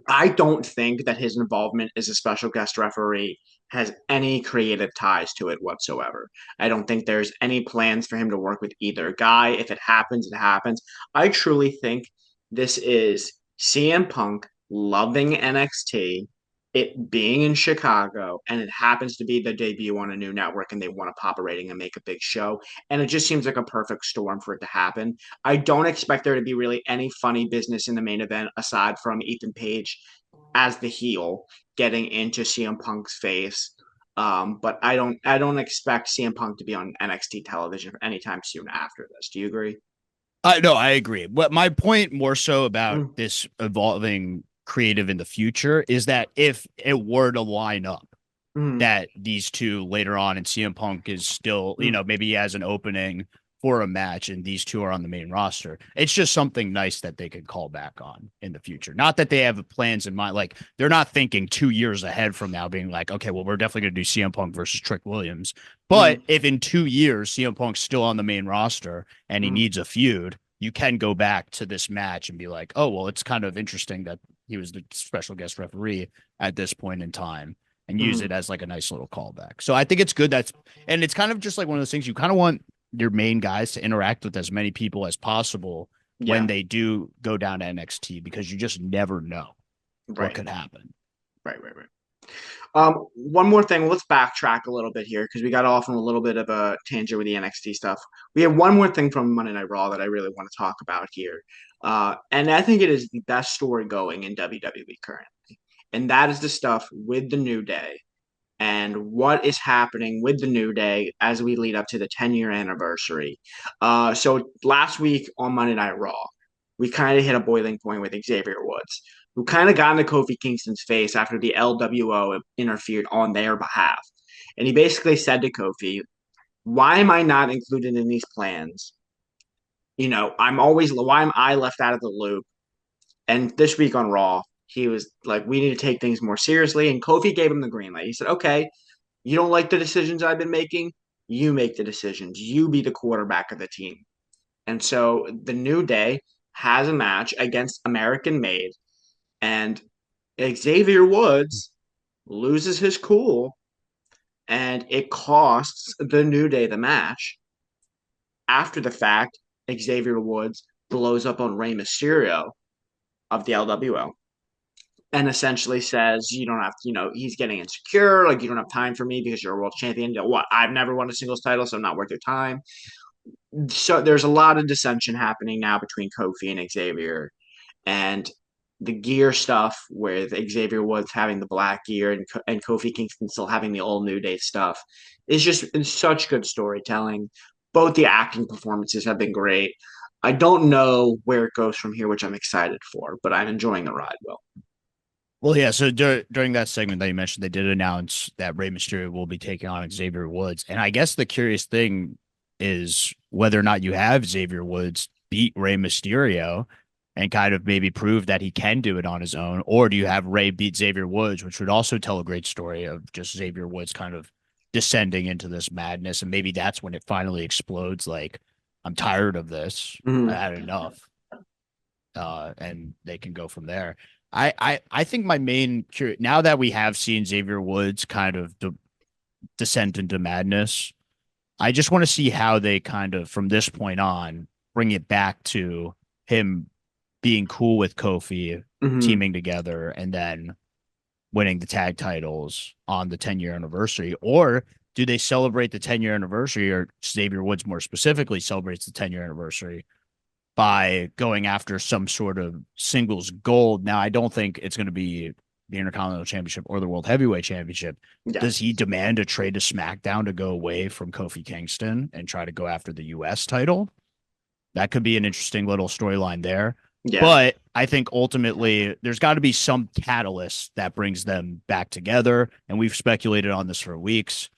Speaker 1: I don't think that his involvement as a special guest referee has any creative ties to it whatsoever. I don't think there's any plans for him to work with either guy. If it happens, it happens. I truly think this is CM Punk loving NXT, it being in Chicago, and it happens to be the debut on a new network and they want to pop a rating and make a big show. And it just seems like a perfect storm for it to happen. I don't expect there to be really any funny business in the main event aside from Ethan Page as the heel getting into CM Punk's face. But I don't expect CM Punk to be on NXT television anytime soon after this. Do you agree?
Speaker 2: No, I agree. What my point more so about
Speaker 1: Mm,
Speaker 2: this evolving creative in the future is that if it were to line up
Speaker 1: mm,
Speaker 2: that these two later on and CM Punk is still,
Speaker 1: mm.
Speaker 2: maybe he has an opening for a match and these two are on the main roster. It's just something nice that they could call back on in the future. Not that they have plans in mind. Like they're not thinking 2 years ahead from now being like, okay, well, we're definitely going to do CM Punk versus Trick Williams. But
Speaker 1: Mm,
Speaker 2: if in 2 years CM Punk's still on the main roster and he
Speaker 1: mm.
Speaker 2: needs a feud, you can go back to this match and be like, oh, well, it's kind of interesting that he was the special guest referee at this point in time. and use it as like a nice little callback. So I think it's good. And it's kind of just like one of those things you kind of want your main guys to interact with as many people as possible when they do go down to NXT, because you just never know what could happen.
Speaker 1: Right. One more thing. Let's backtrack a little bit here because we got off on a little bit of a tangent with the NXT stuff. We have one more thing from Monday Night Raw that I really want to talk about here. And I think it is the best story going in WWE currently. And that is the stuff with the New Day and what is happening with the New Day as we lead up to the 10-year anniversary. So last week on Monday Night Raw, we kind of hit a boiling point with Xavier Woods, who kind of got into Kofi Kingston's face after the LWO interfered on their behalf. And he basically said to Kofi, why am I not included in these plans? Why am I left out of the loop? And this week on Raw, he was like, we need to take things more seriously. And Kofi gave him the green light. He said, okay, you don't like the decisions I've been making? You make the decisions. You be the quarterback of the team. And so the New Day has a match against American Made, and Xavier Woods loses his cool, and it costs the New Day the match. After the fact, Xavier Woods blows up on Rey Mysterio of the LWO and essentially says, you don't have to, he's getting insecure. Like, you don't have time for me because you're a world champion. What? I've never won a singles title, so I'm not worth your time. So there's a lot of dissension happening now between Kofi and Xavier. And the gear stuff with Xavier Woods having the black gear and Kofi Kingston still having the old New Day stuff is just such good storytelling. Both the acting performances have been great. I don't know where it goes from here, which I'm excited for, but I'm enjoying the ride, Will.
Speaker 2: Well, yeah, so during that segment that you mentioned, they did announce that Rey Mysterio will be taking on Xavier Woods. And I guess the curious thing is whether or not you have Xavier Woods beat Rey Mysterio and kind of maybe prove that he can do it on his own, or do you have Rey beat Xavier Woods, which would also tell a great story of just Xavier Woods kind of descending into this madness, and maybe that's when it finally explodes, like, I'm tired of this, I had enough, and they can go from there. I think my main now that we have seen Xavier Woods kind of descend into madness, I just want to see how they kind of from this point on bring it back to him being cool with Kofi, teaming together, and then winning the tag titles on the 10-year anniversary. Or do they celebrate the 10-year anniversary, or Xavier Woods more specifically celebrates the 10-year anniversary by going after some sort of singles gold? Now, I don't think it's going to be the Intercontinental Championship or the World Heavyweight Championship. Yeah. Does he demand a trade to SmackDown to go away from Kofi Kingston and try to go after the U.S. title? That could be an interesting little storyline there. Yeah. But I think ultimately there's got to be some catalyst that brings them back together. And we've speculated on this for weeks.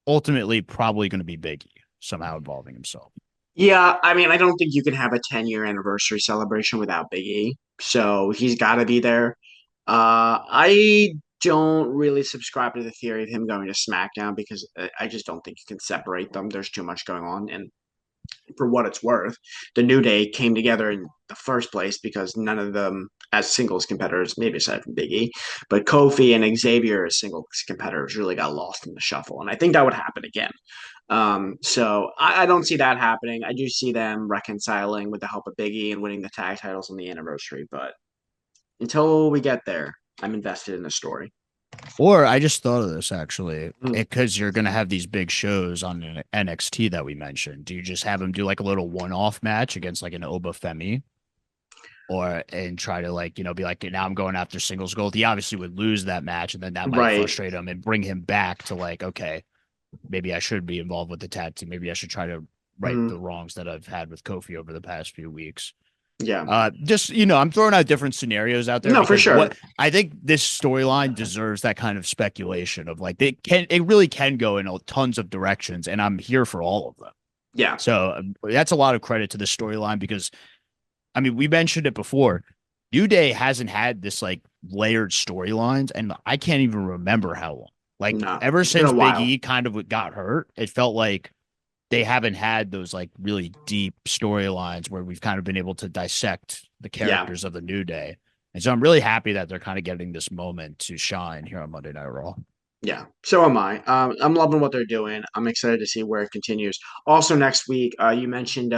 Speaker 2: Ultimately, probably going to be Big E somehow involving himself.
Speaker 1: Yeah, I mean, I don't think you can have a 10-year anniversary celebration without Big E. So he's got to be there. I don't really subscribe to the theory of him going to SmackDown because I just don't think you can separate them. There's too much going on. And for what it's worth, the New Day came together in the first place because none of them as singles competitors, maybe aside from Big E, but Kofi and Xavier as singles competitors really got lost in the shuffle. And I think that would happen again. So I don't see that happening. I do see them reconciling with the help of Big E and winning the tag titles on the anniversary. But until we get there, I'm invested in the story.
Speaker 2: Or I just thought of this actually, because you're going to have these big shows on NXT that we mentioned. Do you just have them do like a little one-off match against like an Oba Femi? And try to like, be like, now I'm going after singles gold. He obviously would lose that match, and then that might frustrate him and bring him back to like, okay, maybe I should be involved with the tag team. Maybe I should try to right the wrongs that I've had with Kofi over the past few weeks.
Speaker 1: Yeah.
Speaker 2: Just, I'm throwing out different scenarios out there.
Speaker 1: No, for sure.
Speaker 2: I think this storyline deserves that kind of speculation of like, it really can go in tons of directions, and I'm here for all of them.
Speaker 1: Yeah.
Speaker 2: So that's a lot of credit to the storyline because, I mean, we mentioned it before. New Day hasn't had this like layered storylines, and I can't even remember how long. Like ever since Big E kind of got hurt, it felt like they haven't had those like really deep storylines where we've kind of been able to dissect the characters of the New Day. And so I'm really happy that they're kind of getting this moment to shine here on Monday Night Raw.
Speaker 1: Yeah, so am I. I'm loving what they're doing. I'm excited to see where it continues. Also, next week, you mentioned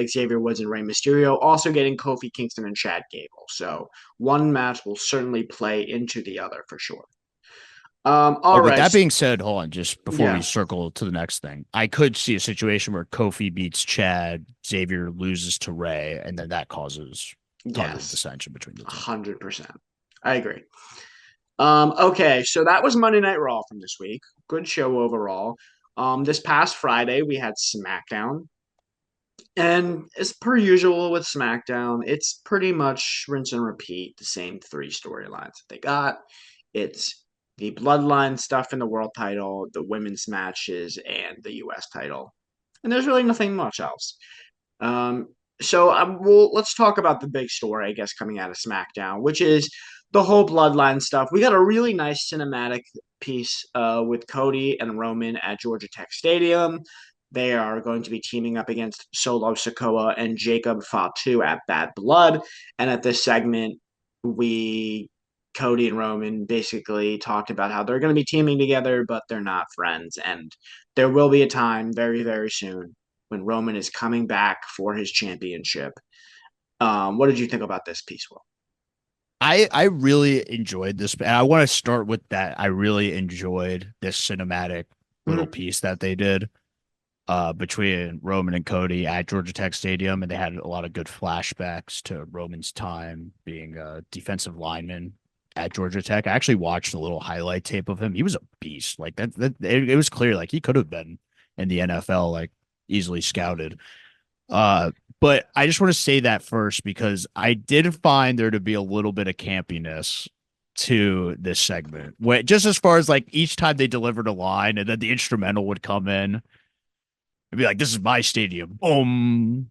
Speaker 1: Xavier Woods and Rey Mysterio, also getting Kofi Kingston and Chad Gable. So one match will certainly play into the other for sure.
Speaker 2: Oh,
Speaker 1: All
Speaker 2: with
Speaker 1: right.
Speaker 2: that being said, hold on, just before we
Speaker 1: Yeah.
Speaker 2: circle to the next thing, I could see a situation where Kofi beats Chad, Xavier loses to Ray, and then that causes tons of
Speaker 1: Yes.
Speaker 2: dissension between the two.
Speaker 1: 100%. I agree. Okay, so that was Monday Night Raw from this week. Good show overall. This past Friday we had SmackDown. And as per usual with SmackDown, it's pretty much rinse and repeat the same three storylines that they got. It's the bloodline stuff in the world title, the women's matches, and the US title. And there's really nothing much else. Um, well, let's talk about the big story, I guess, coming out of SmackDown, which is the whole bloodline stuff. We got a really nice cinematic piece with Cody and Roman at Georgia Tech Stadium. They are going to be teaming up against Solo Sikoa and Jacob Fatu at Bad Blood. And at this segment, we Cody and Roman basically talked about how they're going to be teaming together, but they're not friends. And there will be a time very, very soon when Roman is coming back for his championship. What did you think about this piece, Will?
Speaker 2: I really enjoyed this. And I want to start with that. I really enjoyed this cinematic little
Speaker 1: Mm-hmm.
Speaker 2: piece that they did between Roman and Cody at Georgia Tech Stadium, and they had a lot of good flashbacks to Roman's time being a defensive lineman at Georgia Tech. I actually watched a little highlight tape of him. He was a beast. Like it was clear like he could have been in the NFL, like easily scouted. Uh, but I just want to say that first because I did find there to be a little bit of campiness to this segment. Just as far as like each time they delivered a line and then the instrumental would come in and be like, "This is my stadium." Boom.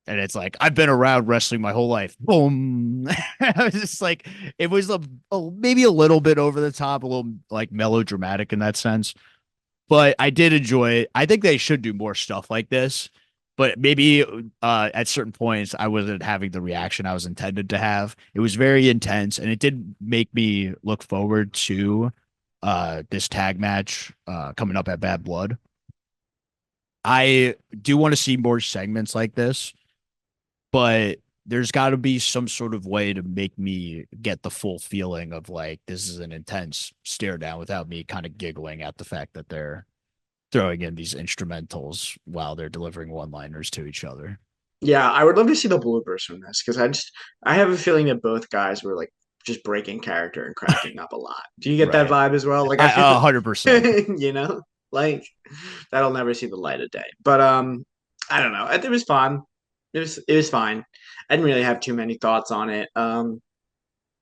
Speaker 2: And it's like, I've been around wrestling my whole life. Boom. I was just like, it was maybe a little bit over the top, a little like melodramatic in that sense. But I did enjoy it. I think they should do more stuff like this. But maybe at certain points, I wasn't having the reaction I was intended to have. It was very intense, and it did make me look forward to this tag match coming up at Bad Blood. I do want to see more segments like this, but there's got to be some sort of way to make me get the full feeling of like this is an intense stare down without me kind of giggling at the fact that they're throwing in these instrumentals while they're delivering one-liners to each other.
Speaker 1: Yeah, I would love to see the bloopers from this because I have a feeling that both guys were like just breaking character and cracking up a lot. Do you get that
Speaker 2: Right.
Speaker 1: vibe as well? Like I
Speaker 2: I
Speaker 1: feel
Speaker 2: 100%.
Speaker 1: like that'll never see the light of day. But I don't know. It was fun. It was fine. I didn't really have too many thoughts on it.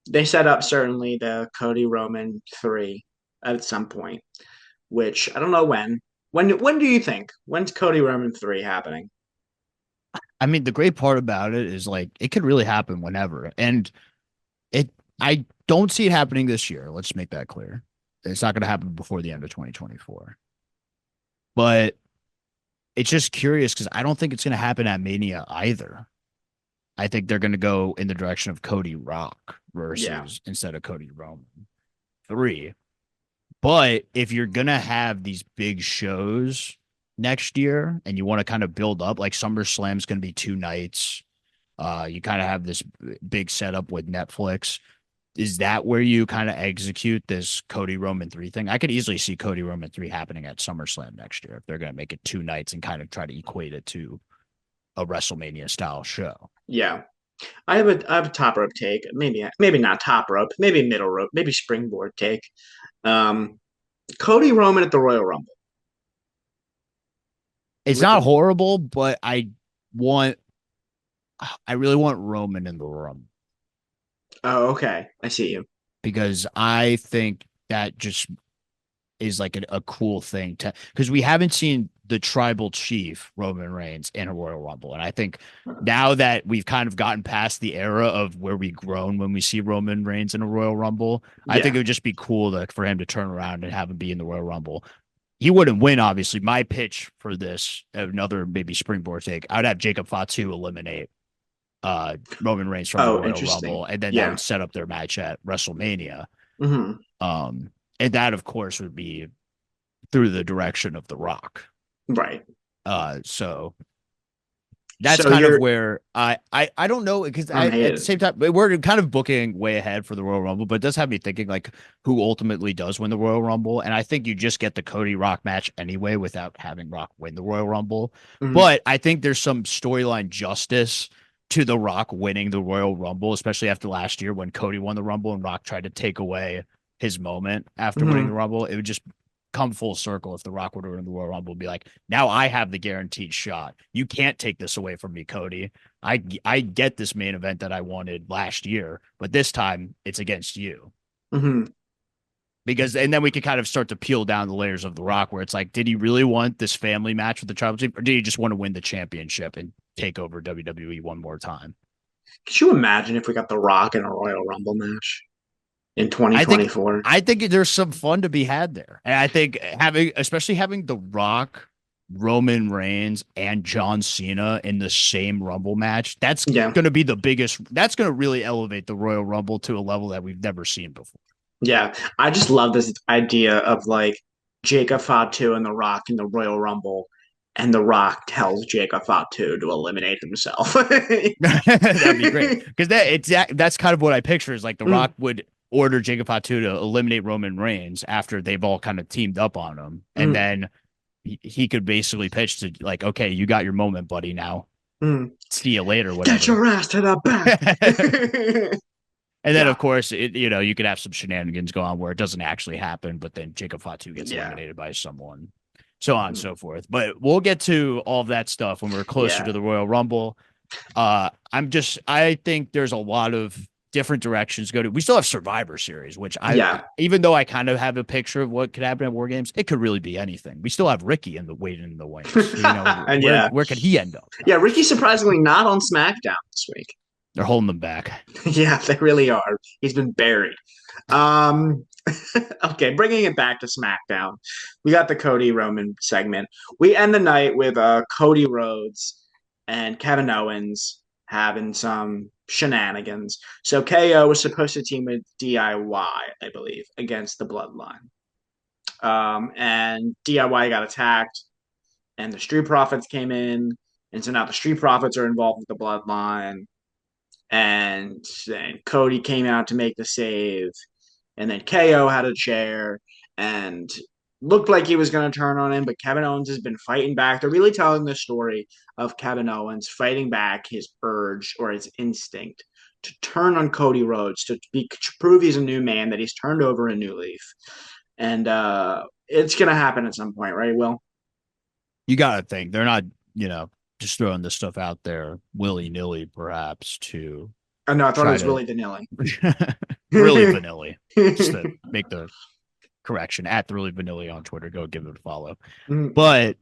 Speaker 1: They set up certainly the Cody Roman 3 at some point, which I don't know when. When do you think? When's Cody Roman 3 happening?
Speaker 2: I mean, the great part about it is like it could really happen whenever. And it I don't see it happening this year. Let's make that clear. It's not going to happen before the end of 2024. But it's just curious because I don't think it's going to happen at Mania either. I think they're going to go in the direction of Cody Rock
Speaker 1: Yeah.
Speaker 2: versus instead of Cody Roman 3. But if you're going to have these big shows next year and you want to kind of build up, like SummerSlam's going to be 2 nights. You kind of have this big setup with Netflix. Is that where you kind of execute this Cody Roman 3 thing? I could easily see Cody Roman 3 happening at SummerSlam next year if they're going to make it 2 nights and kind of try to equate it to a WrestleMania style show.
Speaker 1: Yeah. I have a top rope take. Maybe not top rope, maybe middle rope, maybe springboard take. Um Cody Roman at the Royal Rumble.
Speaker 2: It's not horrible, but want, I really want Roman in the room
Speaker 1: Oh, okay. I see you.
Speaker 2: because I think that just is like a cool thing to because we haven't seen the tribal chief Roman Reigns in a Royal Rumble. And I think now that we've kind of gotten past the era of where we groan when we see Roman Reigns in a Royal Rumble, I think
Speaker 1: Yeah.
Speaker 2: it would just be cool for him to turn around and have him be in the Royal Rumble. He wouldn't win, obviously. My pitch for this, another maybe springboard take, I'd have Jacob Fatu eliminate Roman Reigns from the
Speaker 1: Oh,
Speaker 2: Royal
Speaker 1: interesting.
Speaker 2: Rumble, and then that
Speaker 1: Yeah.
Speaker 2: would set up their match at WrestleMania.
Speaker 1: Hmm.
Speaker 2: Um, And that, of course, would be through the direction of The Rock.
Speaker 1: Right.
Speaker 2: So that's
Speaker 1: So
Speaker 2: kind of
Speaker 1: you're
Speaker 2: where I don't know, because I at the
Speaker 1: unhated.
Speaker 2: same time we're kind of booking way ahead for the Royal Rumble, but it does have me thinking like who ultimately does win the Royal Rumble, and I think you just get the Cody Rock match anyway without having Rock win the Royal Rumble.
Speaker 1: Mhm.
Speaker 2: But I think there's some storyline justice to the Rock winning the Royal Rumble, especially after last year when Cody won the Rumble and Rock tried to take away his moment after winning the
Speaker 1: Mhm.
Speaker 2: Rumble. It would just come full circle if the Rock would win the Royal Rumble, be like, now I have the guaranteed shot. You can't take this away from me, Cody. I get this main event that I wanted last year, but this time it's against you.
Speaker 1: Mhm.
Speaker 2: Because and then we could kind of start to peel down the layers of the Rock, where it's like, did he really want this family match with the tribal chief, or did he just want to win the championship and take over WWE one more time?
Speaker 1: Could you imagine if we got The Rock in a Royal Rumble match in
Speaker 2: I think
Speaker 1: 2024?
Speaker 2: I think there's some fun to be had there. And I think especially having The Rock, Roman Reigns, and John Cena in the same Rumble match, that's
Speaker 1: Yeah.
Speaker 2: going to be the biggest. That's going to really elevate the Royal Rumble to a level that we've never seen before.
Speaker 1: Yeah. I just love this idea of like Jacob Fatu and The Rock in the Royal Rumble, and The Rock tells Jacob Fatu to eliminate himself.
Speaker 2: That'd be great, because that's kind of what I picture is like The
Speaker 1: Mm,
Speaker 2: Rock would order Jacob Fatu to eliminate Roman Reigns after they've all kind of teamed up on him, and
Speaker 1: mm,
Speaker 2: then he could basically pitch to like, okay, you got your moment, buddy. Now
Speaker 1: mm.
Speaker 2: see you later,
Speaker 1: Get
Speaker 2: whatever.
Speaker 1: your ass to the back.
Speaker 2: And then,
Speaker 1: Yeah.
Speaker 2: of course, you could have some shenanigans go on where it doesn't actually happen, but then Jacob Fatu gets
Speaker 1: Yeah.
Speaker 2: eliminated by someone, so on and
Speaker 1: Mm,
Speaker 2: so forth. But we'll get to all of that stuff when we're closer to
Speaker 1: yeah.
Speaker 2: the Royal Rumble. I think there's a lot of different directions to go to. We still have Survivor Series, which
Speaker 1: Yeah.
Speaker 2: even though I kind of have a picture of what could happen at War Games, it could really be anything. We still have Ricky in the waiting in the wings.
Speaker 1: And yeah.
Speaker 2: Where could he end up?
Speaker 1: Yeah. Ricky's surprisingly not on SmackDown this week.
Speaker 2: They're holding them back.
Speaker 1: Yeah, they really are. He's been buried. Um, okay, bringing it back to SmackDown, we got the Cody Roman segment. We end the night with Cody Rhodes and Kevin Owens having some shenanigans. So KO was supposed to team with DIY, I believe, against the Bloodline. And DIY got attacked, and the Street Profits came in, and so now the Street Profits are involved with the Bloodline, and then Cody came out to make the save, and then KO had a chair and looked like he was going to turn on him, but Kevin Owens has been fighting back. They're really telling the story of Kevin Owens fighting back his urge or his instinct to turn on Cody Rhodes to prove he's a new man, that he's turned over a new leaf, and it's going to happen at some point, right? Will?
Speaker 2: You got to think they're not, just throwing this stuff out there willy nilly, perhaps to
Speaker 1: Oh, no, I thought it
Speaker 2: try
Speaker 1: was
Speaker 2: to
Speaker 1: really vanilla.
Speaker 2: really vanilla. Just to make the correction at the really vanilla on Twitter. Go give it a follow.
Speaker 1: Mhm.
Speaker 2: But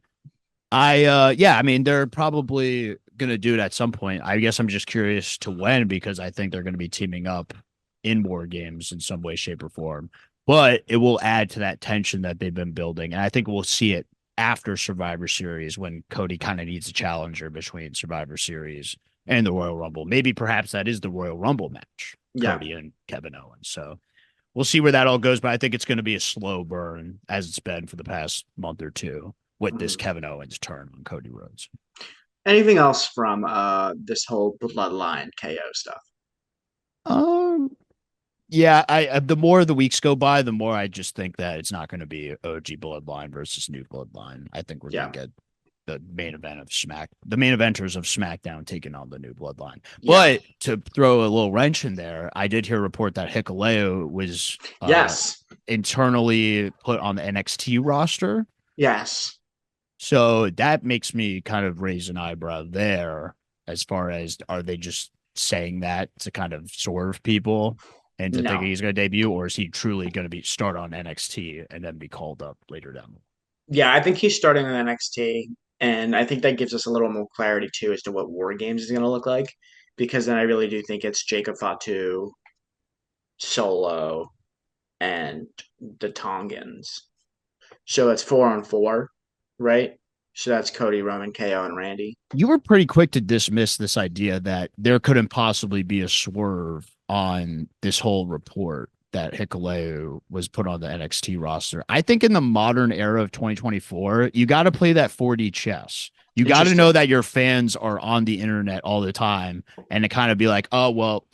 Speaker 2: I mean, they're probably gonna do it at some point. I guess I'm just curious to when, because I think they're gonna be teaming up in War Games in some way, shape, or form. But it will add to that tension that they've been building, and I think we'll see it after Survivor Series when Cody kind of needs a challenger between Survivor Series and the Royal Rumble. Maybe perhaps that is the Royal Rumble match,
Speaker 1: Yeah.
Speaker 2: Cody and Kevin Owens. So we'll see where that all goes, but I think it's going to be a slow burn as it's been for the past month or two with this
Speaker 1: Mhm.
Speaker 2: Kevin Owens turn on Cody Rhodes.
Speaker 1: Anything else from this whole bloodline KO stuff?
Speaker 2: Um, yeah, the more the weeks go by, the more I just think that it's not going to be OG Bloodline versus New Bloodline. I think we're going
Speaker 1: Yeah.
Speaker 2: to get the main eventers of SmackDown taking on the New Bloodline.
Speaker 1: Yeah.
Speaker 2: But to throw a little wrench in there, I did hear a report that Hikuleo was
Speaker 1: Yes.
Speaker 2: internally put on the NXT roster.
Speaker 1: Yes.
Speaker 2: So that makes me kind of raise an eyebrow there, as far as, are they just saying that to kind of swerve people into thinking
Speaker 1: No.
Speaker 2: he's going to debut, or is he truly going to be start on NXT and then be called up later down?
Speaker 1: Yeah, I think he's starting on NXT, and I think that gives us a little more clarity too as to what War Games is going to look like. Because then I really do think it's Jacob Fatu, Solo, and the Tongans. So it's 4-on-4, right? So that's Cody, Roman, KO, and Randy.
Speaker 2: You were pretty quick to dismiss this idea that there couldn't possibly be a swerve on this whole report. that Hikuleo was put on the NXT roster. I think in the modern era of 2024, you got to play that 4D chess. You got to know that your fans are on the internet all the time and to kind of be like, oh, well,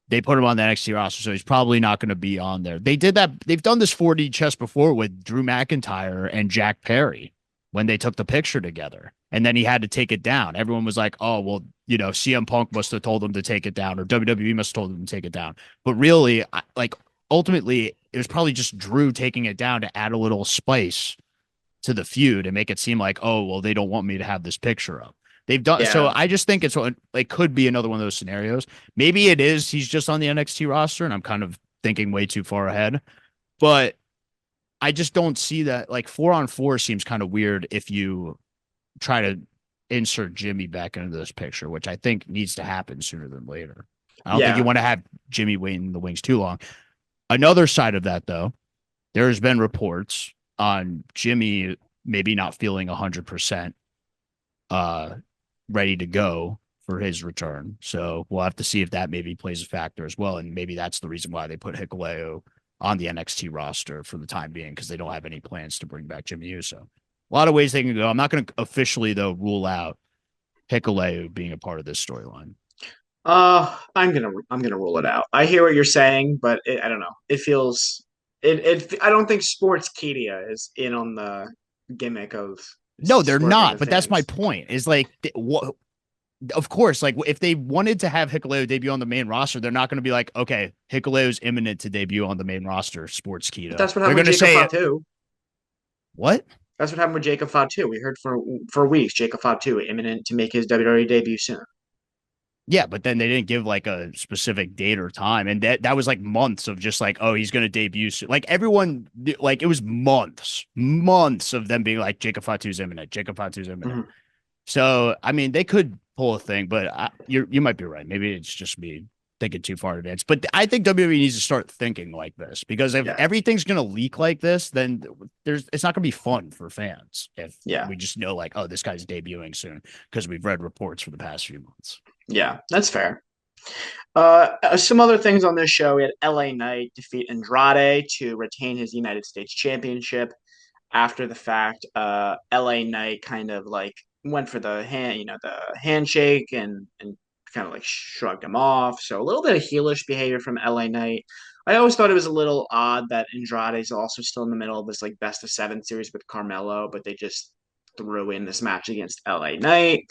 Speaker 2: they put him on the NXT roster, so he's probably not going to be on there. They did that. They've done this 4D chess before with Drew McIntyre and Jack Perry when they took the picture together. And then he had to take it down. Everyone was like, oh, well, CM Punk must have told him to take it down, or WWE must have told him to take it down. But really, ultimately, it was probably just Drew taking it down to add a little spice to the feud and make it seem like, oh, well, they don't want me to have this picture up. They've done so. I just think it could be another one of those scenarios. Maybe it is. He's just on the NXT roster, and I'm kind of thinking way too far ahead. But I just don't see that. Like 4-on-4 seems kind of weird if you try to insert Jimmy back into this picture, which I think needs to happen sooner than later. I don't think you want to have Jimmy waiting in the wings too long. Another side of that, though, there's been reports on Jimmy maybe not feeling 100% ready to go for his return. So we'll have to see if that maybe plays a factor as well. And maybe that's the reason why they put Hikuleo on the NXT roster for the time being, because they don't have any plans to bring back Jimmy Uso. A lot of ways they can go. I'm not going to officially, though, rule out Hikuleo being a part of this storyline.
Speaker 1: I'm gonna rule it out. I hear what you're saying, but I don't know. It feels I don't think Sportskeeda is in on the gimmick of.
Speaker 2: No, they're not. But that's my point. Is like what. Of course, like if they wanted to have Hikuleo debut on the main roster, they're not going to be like, okay, Hikuleo's imminent to debut on the main roster. Sportskeeda.
Speaker 1: That's what happened with Jacob Fatu.
Speaker 2: What?
Speaker 1: That's what happened with Jacob Fatu. We heard for weeks Jacob Fatu imminent to make his WWE debut soon.
Speaker 2: Yeah, but then they didn't give like a specific date or time, and that was like months of just like, oh, he's going to debut soon. Like everyone, like it was months of them being like, Jacob Fatu's imminent. Mm-hmm. So I mean, they could pull a thing, but you might be right. Maybe it's just me thinking too far in advance. But I think WWE needs to start thinking like this, because if everything's going to leak like this, then it's not going to be fun for fans if we just know like, oh, this guy's debuting soon because we've read reports for the past few months.
Speaker 1: Yeah, that's fair. Some other things on this show: we had LA Knight defeat Andrade to retain his United States Championship. After the fact, LA Knight kind of like went for the handshake and kind of like shrugged him off. So a little bit of heelish behavior from LA Knight. I always thought it was a little odd that Andrade is also still in the middle of this like best of 7 series with Carmelo, but they just threw in this match against LA Knight.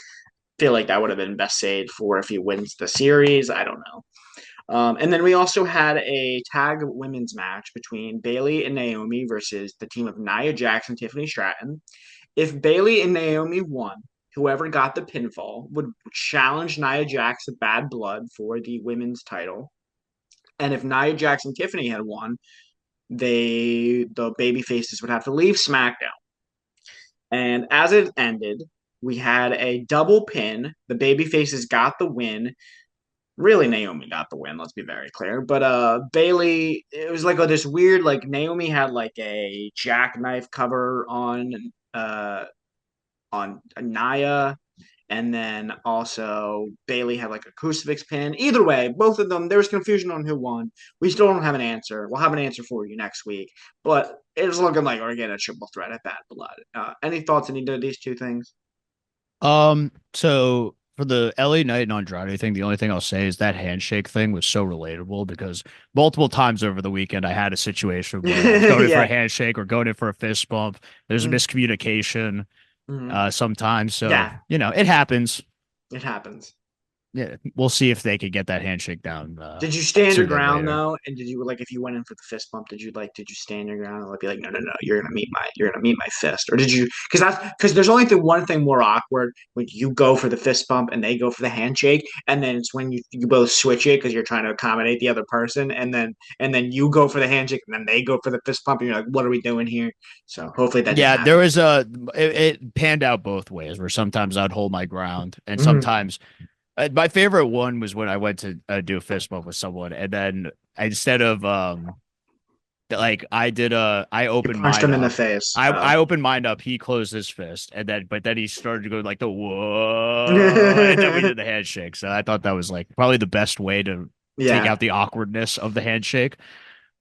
Speaker 1: Feel like that would have been best saved for if he wins the series. I don't know. And then we also had a tag women's match between Bayley and Naomi versus the team of Nia Jax and Tiffany Stratton. If Bayley and Naomi won, whoever got the pinfall would challenge Nia Jax to Bad Blood for the women's title. And if Nia Jax and Tiffany had won, the baby faces would have to leave SmackDown. And as it ended, we had a double pin. The baby faces got the win. Really, Naomi got the win, let's be very clear. But Bayley, it was like this weird, like Naomi had like a jackknife cover on Nia, and then also Bayley had like a crucifix pin. Either way, both of them, there was confusion on who won. We still don't have an answer. We'll have an answer for you next week, but it's looking like we're getting a triple threat at Bad Blood. Any thoughts on either of these two things?
Speaker 2: So for the LA Knight and Andrade thing, the only thing I'll say is that handshake thing was so relatable, because multiple times over the weekend I had a situation where I was going in for a handshake or going in for a fist bump. There's a miscommunication sometimes. So, it happens.
Speaker 1: It happens.
Speaker 2: Yeah, we'll see if they could get that handshake down.
Speaker 1: Did you stand your ground though? And did you like, if you went in for the fist bump, did you stand your ground and be like, no, you're gonna meet my fist, or did you? Because there's only one thing more awkward when you go for the fist bump and they go for the handshake, and then it's when you both switch it because you're trying to accommodate the other person, and then you go for the handshake and then they go for the fist bump, and you're like, what are we doing here? So hopefully that.
Speaker 2: Yeah, there was it panned out both ways, where sometimes I'd hold my ground and sometimes. My favorite one was when I went to do a fist bump with someone, and then instead of I opened
Speaker 1: punched him in the face.
Speaker 2: I opened mine up. He closed his fist, but then he started to go like the whoa, and then we did the handshake. So I thought that was like probably the best way to take out the awkwardness of the handshake.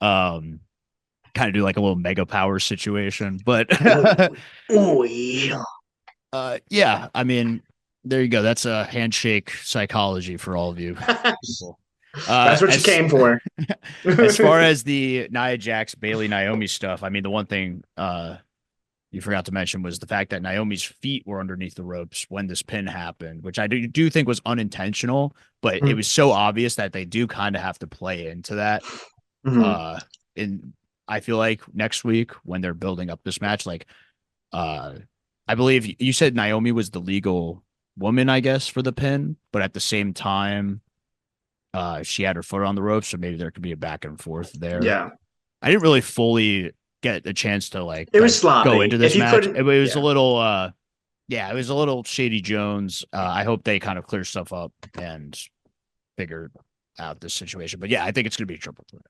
Speaker 2: Um, kind of do like a little mega power situation. But
Speaker 1: Oh, oh yeah.
Speaker 2: yeah, I mean, there you go. That's a handshake psychology for all of you people.
Speaker 1: That's what you
Speaker 2: As
Speaker 1: came for.
Speaker 2: as far as the Nia Jax Bailey Naomi stuff, I mean, the one thing you forgot to mention was the fact that Naomi's feet were underneath the ropes when this pin happened, which I do think was unintentional, but it was so obvious that they do kind of have to play into that.
Speaker 1: Mhm.
Speaker 2: Uh, and I feel like next week when they're building up this match, like uh, I believe you said Naomi was the legal woman, I guess, for the pin, but at the same time, she had her foot on the ropes, so maybe there could be a back and forth there.
Speaker 1: Yeah,
Speaker 2: I didn't really fully get a chance to
Speaker 1: it was
Speaker 2: go into
Speaker 1: sloppy. If
Speaker 2: this
Speaker 1: you
Speaker 2: match.
Speaker 1: couldn't,
Speaker 2: It was a
Speaker 1: yeah.
Speaker 2: little yeah, it was a little Shady Jones. I hope they kind of clear stuff up and figure out this situation. But yeah, I think it's gonna be a triple threat.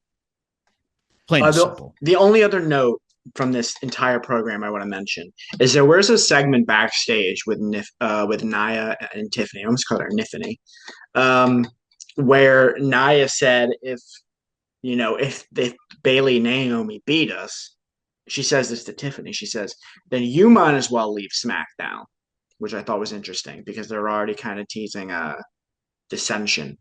Speaker 2: Plain and
Speaker 1: The
Speaker 2: simple.
Speaker 1: the only other note from this entire program I want to mention is there was a segment backstage with Naya and Tiffany. I almost called her Niffany, um, where Naya said if Bailey Naomi beat us, she says this to Tiffany. She says, then you might as well leave SmackDown, which I thought was interesting because they're already kind of teasing a dissension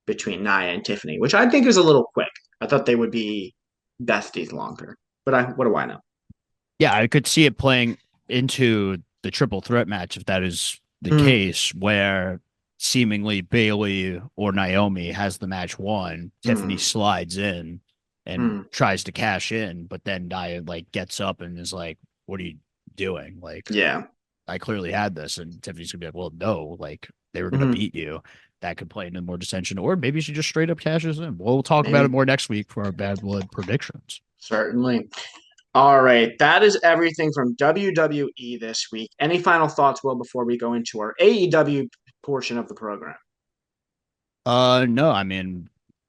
Speaker 1: between Naya and Tiffany, which I think is a little quick. I thought they would be besties longer, but what do I know?
Speaker 2: Yeah, I could see it playing into the triple threat match if that is the
Speaker 1: Mm,
Speaker 2: case, where seemingly Bailey or Naomi has the match won. Tiffany
Speaker 1: mm,
Speaker 2: slides in and
Speaker 1: mm.
Speaker 2: tries to cash in, but then Nia like gets up and is like, "What are you doing? Like,
Speaker 1: Yeah.
Speaker 2: I clearly had this." And Tiffany's gonna be like, "Well, no, like they were gonna
Speaker 1: Mm-hmm.
Speaker 2: beat you." That could play into more dissension, or maybe she just straight up cashes in. We'll talk about it
Speaker 1: Maybe.
Speaker 2: more next week for our bad blood predictions.
Speaker 1: Certainly. All right. That is everything from WWE this week. Any final thoughts, Will, before we go into our AEW portion of the program?
Speaker 2: No, I mean,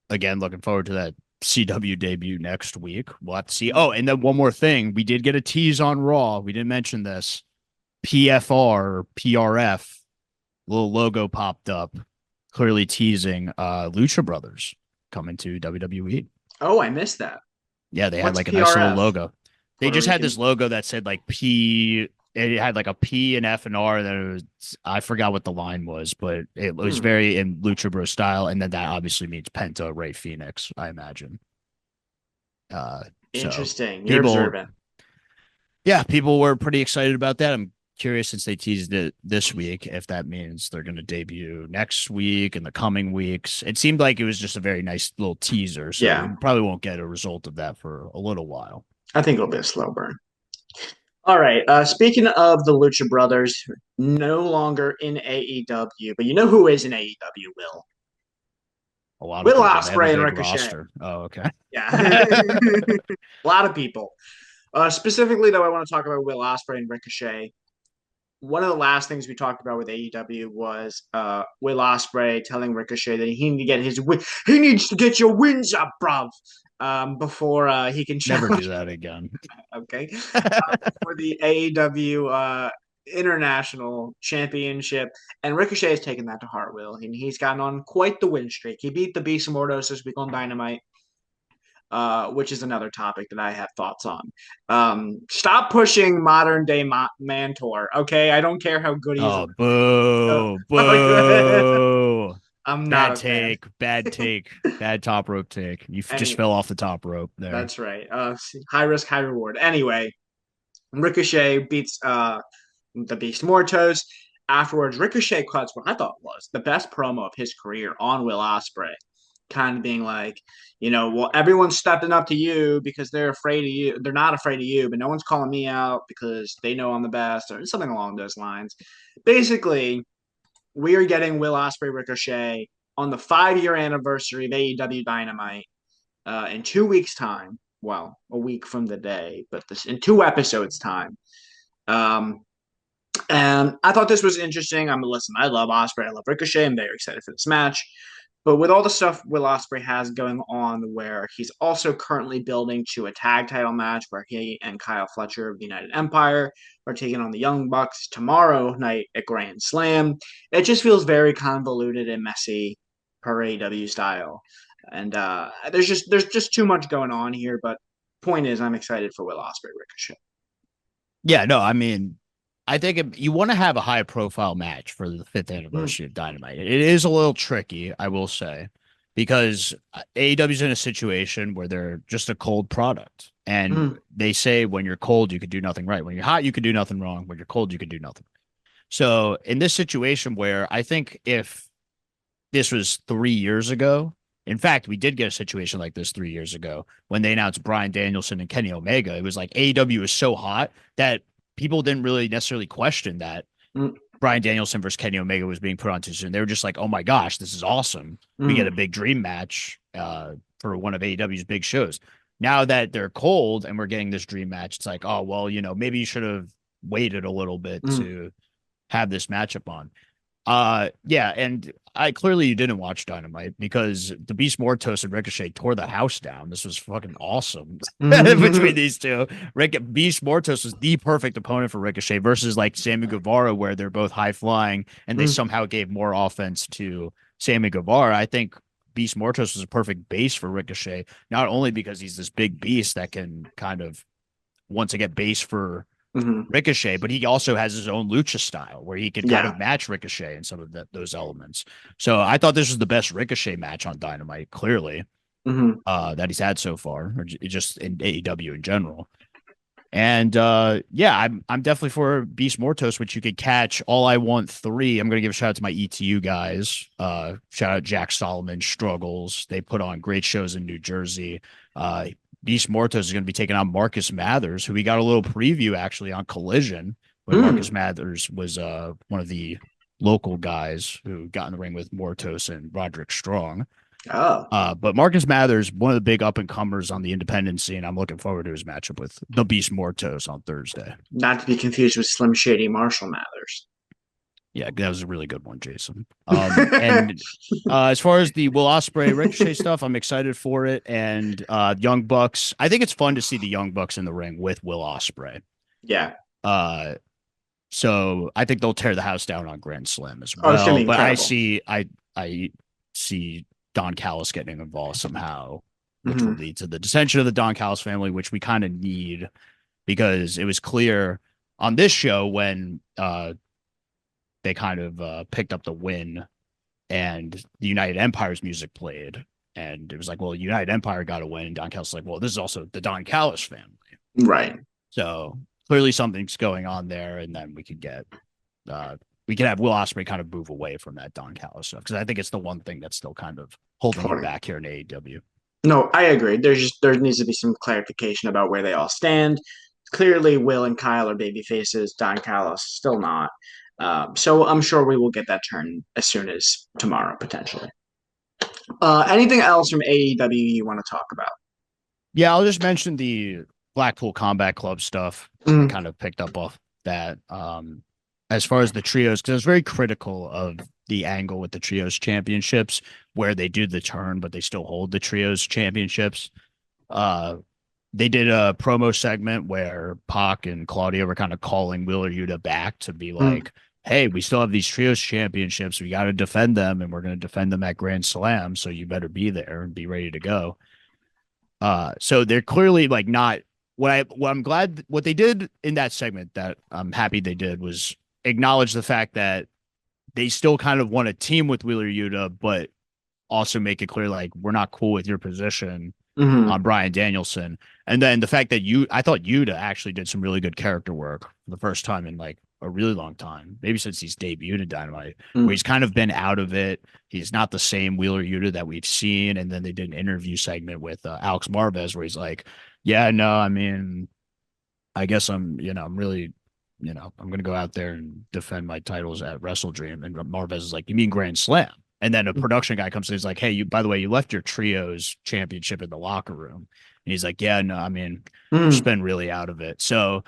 Speaker 2: again, looking forward to that CW debut next week. We'll have to see. Oh,
Speaker 1: Mm.
Speaker 2: and then one more thing. We did get a tease on Raw. We didn't mention this. PFR or PRF, little logo popped up, clearly teasing Lucha Brothers coming to WWE.
Speaker 1: Oh, I missed that.
Speaker 2: Yeah, they had
Speaker 1: What's
Speaker 2: like a nice little
Speaker 1: PRF?
Speaker 2: logo. They
Speaker 1: Puerto
Speaker 2: just had this
Speaker 1: Rican?
Speaker 2: logo that said like P. It had like a P and F and R. That it was, I forgot what the line was, but it was
Speaker 1: Hmm.
Speaker 2: very in Lucha Bro style. And then that obviously means Penta Ray Phoenix, I imagine. So
Speaker 1: Interesting. You're
Speaker 2: people,
Speaker 1: observant.
Speaker 2: yeah, people were pretty excited about that. I'm curious since they teased it this week if that means they're going to debut next week and the coming weeks. It seemed like it was just a very nice little teaser, so we
Speaker 1: Yeah.
Speaker 2: probably won't get a result of that for a little while.
Speaker 1: I think it'll be a slow burn. All right. Speaking of the Lucha Brothers, no longer in AEW, but you know who is in AEW, Will?
Speaker 2: A lot of
Speaker 1: Will
Speaker 2: people. They have a
Speaker 1: Ospreay and
Speaker 2: big
Speaker 1: Ricochet.
Speaker 2: roster. Oh, okay.
Speaker 1: Yeah. A lot of people. Specifically, though, I want to talk about Will Ospreay and Ricochet. One of the last things we talked about with AEW was Will Ospreay telling Ricochet that he needs to get his he needs to get your wins up, bruv, before he can
Speaker 2: Never
Speaker 1: challenge.
Speaker 2: do that again.
Speaker 1: Okay, for the AEW International Championship, and Ricochet has taken that to heart. Will, and he's gotten on quite the win streak. He beat the Beast Mordos this week on Dynamite. Which is another topic that I have thoughts on. Stop pushing modern day Mantor. Okay, I don't care how good he is.
Speaker 2: Oh, boo,
Speaker 1: I'm
Speaker 2: boo.
Speaker 1: not
Speaker 2: Bad
Speaker 1: a fan.
Speaker 2: take, bad take, bad top rope take. You just
Speaker 1: Any,
Speaker 2: fell off the top rope there.
Speaker 1: that's right. High risk, high reward. Anyway, Ricochet beats the Beast Mortos. Afterwards, Ricochet cuts what I thought was the best promo of his career on Will Ospreay, kind of being like, well, everyone's stepping up to you because they're afraid of you. They're not afraid of you, but no one's calling me out because they know I'm the best, or something along those lines. Basically, we are getting Will Ospreay Ricochet on the 5-year anniversary of AEW Dynamite in 2 weeks' time. Well, a week from the day, but this in 2 episodes' time. Um, and I thought this was interesting. Listen, I love Osprey. I love Ricochet. I'm very excited for this match. But with all the stuff Will Ospreay has going on, where he's also currently building to a tag title match where he and Kyle Fletcher of the United Empire are taking on the Young Bucks tomorrow night at Grand Slam, it just feels very convoluted and messy per AW style. And there's just too much going on here. But point is, I'm excited for Will Ospreay Ricochet.
Speaker 2: Yeah, no, I mean, I think you want to have a high profile match for the fifth
Speaker 1: Mm,
Speaker 2: anniversary of Dynamite. It is a little tricky, I will say, because AEW's in a situation where they're just a cold product. And
Speaker 1: mm,
Speaker 2: they say when you're cold, you can do nothing right. When you're hot, you can do nothing wrong. When you're cold, you can do nothing. So in this situation where I think if this was 3 years ago, in fact, we did get a situation like this 3 years ago when they announced Bryan Danielson and Kenny Omega. It was like AEW is so hot that people didn't really necessarily question that
Speaker 1: mm,
Speaker 2: Bryan Danielson versus Kenny Omega was being put on too soon. They were just like, oh my gosh, this is awesome. We get a
Speaker 1: mm.
Speaker 2: big dream match for one of AEW's big shows. Now that they're cold and we're getting this dream match, it's like, oh, well, maybe you should have waited a little bit
Speaker 1: Mm.
Speaker 2: to have this matchup on. Yeah, and I clearly you didn't watch Dynamite because the Beast Mortos and Ricochet tore the house down. This was fucking awesome between these two. Beast Mortos was the perfect opponent for Ricochet versus like Sammy Guevara, where they're both high flying and they
Speaker 1: Mm.
Speaker 2: somehow gave more offense to Sammy Guevara. I think Beast Mortos was a perfect base for Ricochet, not only because he's this big beast that can kind of once again base for
Speaker 1: Mhm.
Speaker 2: Ricochet, but he also has his own lucha style where he could kind
Speaker 1: Yeah.
Speaker 2: of match Ricochet in some of those elements. So I thought this was the best Ricochet match on Dynamite, clearly,
Speaker 1: Hmm.
Speaker 2: that he's had so far, or just in AEW in general. And yeah, I'm definitely for Beast Mortos, which you could catch All I Want 3. I'm gonna give a shout out to my ETU guys. Shout out Jack Solomon, Struggles. They put on great shows in New Jersey. Beast Mortos is going to be taking on Marcus Mathers, who we got a little preview actually on Collision when Marcus
Speaker 1: Mm.
Speaker 2: Mathers was one of the local guys who got in the ring with Mortos and Roderick Strong.
Speaker 1: Oh,
Speaker 2: But Marcus Mathers, one of the big up and comers on the independent scene. I'm looking forward to his matchup with the Beast Mortos on Thursday.
Speaker 1: not to be confused with Slim Shady Marshall Mathers.
Speaker 2: Yeah, that was a really good one, Jason. And as far as the Will Ospreay Ricochet stuff, I'm excited for it. And Young Bucks, I think it's fun to see the Young Bucks in the ring with Will Ospreay.
Speaker 1: Yeah.
Speaker 2: Uh, so I think they'll tear the house down on Grand Slam as
Speaker 1: Oh, it's gonna
Speaker 2: well.
Speaker 1: be
Speaker 2: But
Speaker 1: incredible.
Speaker 2: I see Don Callis getting involved somehow, which will
Speaker 1: Hmm.
Speaker 2: lead to the dissension of the Don Callis family, which we kind of need because it was clear on this show when they kind of picked up the win and the United Empire's music played. And it was like, well, United Empire got a win. And Don Callis was like, well, this is also the Don Callis family.
Speaker 1: Right.
Speaker 2: So clearly something's going on there. And then we could have Will Ospreay kind of move away from that Don Callis stuff. Cause I think it's the one thing that's still kind of holding him back here in AEW.
Speaker 1: No, I agree. There needs to be some clarification about where they all stand. Clearly, Will and Kyle are baby faces. Don Callis still not. So I'm sure we will get that turn as soon as tomorrow, potentially. Anything else from AEW you want to talk about?
Speaker 2: Yeah, I'll just mention the Blackpool Combat Club stuff. I
Speaker 1: Mm,
Speaker 2: kind of picked up off that. As far as the trios, because I was very critical of the angle with the trios championships, where they do the turn, but they still hold the trios championships. Uh, they did a promo segment where Pac and Claudia were kind of calling Wheeler Yuta back to be
Speaker 1: mm,
Speaker 2: like, hey, we still have these trios championships. We got to defend them, and we're going to defend them at Grand Slam. So you better be there and be ready to go. So they're clearly like not what I'm glad what they did in that segment that I'm happy they did was acknowledge the fact that they still kind of want to team with Wheeler Yuta, but also make it clear like we're not cool with your position
Speaker 1: mm,
Speaker 2: on Bryan Danielson. And then the fact that I thought Yuta actually did some really good character work for the first time in like a really long time, maybe since he's debuted in Dynamite, where
Speaker 1: mm,
Speaker 2: he's kind of been out of it. He's not the same Wheeler Yuta that we've seen. And then they did an interview segment with Alex Marvez where he's like, yeah, no, I mean, I guess I'm really, I'm going to go out there and defend my titles at Wrestle Dream. And Marvez is like, you mean Grand Slam? And then a production guy comes in, he's like, hey, by the way, you left your trios championship in the locker room. And he's like, yeah, no, I mean, just
Speaker 1: mm.
Speaker 2: been really out of it. So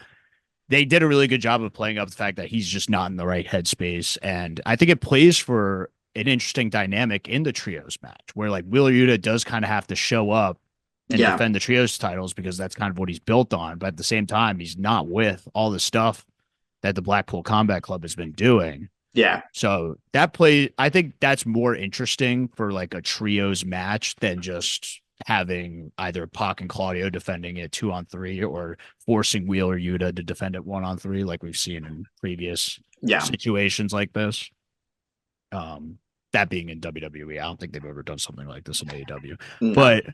Speaker 2: they did a really good job of playing up the fact that he's just not in the right headspace. And I think it plays for an interesting dynamic in the trios match where like Wheeler Yuta does kind of have to show up and
Speaker 1: Yeah.
Speaker 2: defend the trios titles because that's kind of what he's built on. But at the same time, he's not with all the stuff that the Blackpool Combat Club has been doing.
Speaker 1: Yeah.
Speaker 2: So I think that's more interesting for like a trios match than just having either Pac and Claudio defending it 2-on-3 or forcing Wheeler Yuta to defend it 1-on-3, like we've seen in previous
Speaker 1: Yeah.
Speaker 2: situations like this. That being in WWE, I don't think they've ever done something like this in AEW.
Speaker 1: No.
Speaker 2: But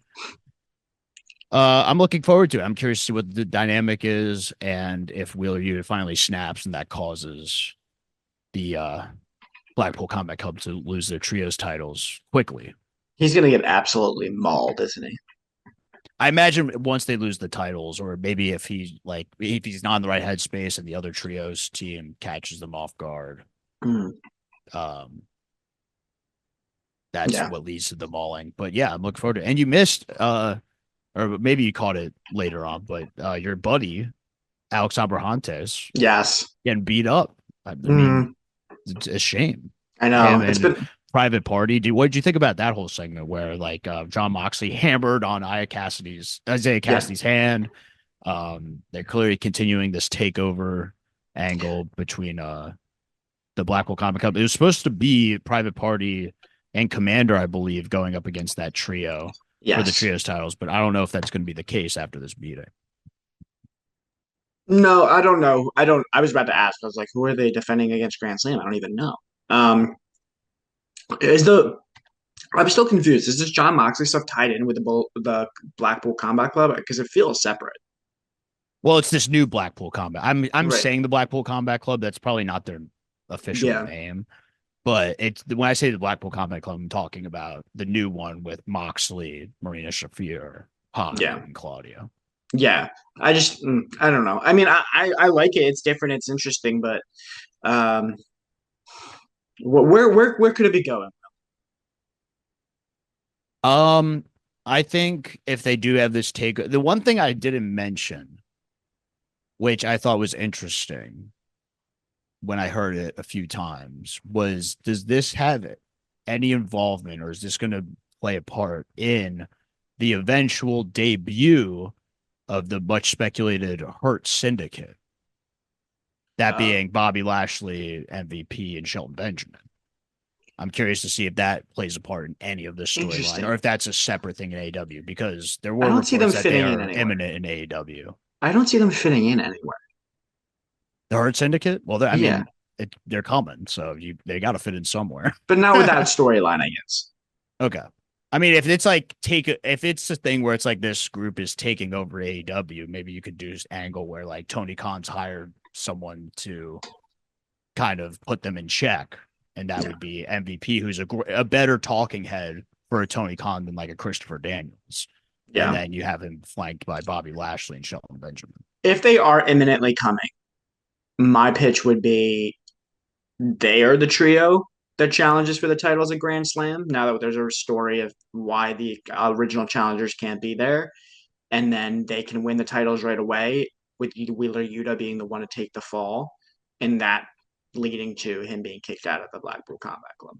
Speaker 2: I'm looking forward to it. I'm curious to see what the dynamic is and if Wheeler Yuta finally snaps and that causes the Blackpool Combat Club to lose their trios titles quickly.
Speaker 1: He's gonna get absolutely mauled, isn't he?
Speaker 2: I imagine once they lose the titles, or maybe if he's not in the right headspace and the other trios team catches them off guard,
Speaker 1: Mm.
Speaker 2: um, that's
Speaker 1: Yeah.
Speaker 2: what leads to the mauling. But yeah, I'm looking forward to it. And you missed, or maybe you caught it later on, but your buddy Alex Abrahantes
Speaker 1: Yes.
Speaker 2: getting beat up. I mean,
Speaker 1: Mm.
Speaker 2: it's a shame.
Speaker 1: I
Speaker 2: Him
Speaker 1: know. It's
Speaker 2: and
Speaker 1: been
Speaker 2: Private Party. What did you think about that whole segment where like John Moxley hammered on Isaiah
Speaker 1: yeah.
Speaker 2: Cassidy's hand? They're clearly continuing this takeover angle between the Blackwell Comic Cup. It was supposed to be Private Party and Commander, I believe, going up against that trio for the
Speaker 1: Yes.
Speaker 2: trios titles, but I don't know if that's going to be the case after this meeting.
Speaker 1: No, I don't know. I don't. I was about to ask. I was like, who are they defending against Grand Slam? I don't even know. Um, is the I'm still confused. Is this John Moxley stuff tied in with the Blackpool Combat Club? Because it feels separate.
Speaker 2: Well, it's this new Blackpool Combat. I'm
Speaker 1: Right.
Speaker 2: saying the Blackpool Combat Club. That's probably not their official
Speaker 1: Yeah.
Speaker 2: name, but it's when I say the Blackpool Combat Club, I'm talking about the new one with Moxley, Marina Shafir, Pac,
Speaker 1: Yeah.
Speaker 2: and Claudio.
Speaker 1: Yeah. I don't know. I mean, I like it. It's different. It's interesting, but um, where could it be going?
Speaker 2: Um, I think if they do have this take, the one thing I didn't mention, which I thought was interesting when I heard it a few times, was does this have any involvement or is this going to play a part in the eventual debut of the much speculated Hurt Syndicate? That
Speaker 1: Uh,
Speaker 2: being Bobby Lashley, MVP, and Shelton Benjamin. I'm curious to see if that plays a part in any of this storyline or
Speaker 1: Interesting.
Speaker 2: if that's a separate thing in AEW because there
Speaker 1: I
Speaker 2: were
Speaker 1: don't see them
Speaker 2: reports that they
Speaker 1: fitting in
Speaker 2: are
Speaker 1: anywhere.
Speaker 2: imminent in AEW.
Speaker 1: I don't see them fitting in anywhere.
Speaker 2: The Hurt Syndicate? Well, I
Speaker 1: Yeah,
Speaker 2: mean, they're coming, so they got to fit in somewhere.
Speaker 1: but not with that storyline, I guess.
Speaker 2: Okay. I mean, if it's a thing where it's like this group is taking over AEW, maybe you could do this angle where like Tony Khan's hired someone to kind of put them in check, and that
Speaker 1: Yeah.
Speaker 2: would be MVP, who's a better talking head for a Tony Khan than like a Christopher Daniels, and
Speaker 1: Yeah.
Speaker 2: then you have him flanked by Bobby Lashley and Shelton Benjamin.
Speaker 1: If they are imminently coming, my pitch would be they are the trio that challenges for the titles at Grand Slam. Now that there's a story of why the original challengers can't be there, and then they can win the titles right away with Wheeler Yuta being the one to take the fall, and that leading to him being kicked out of the Blackpool Combat Club.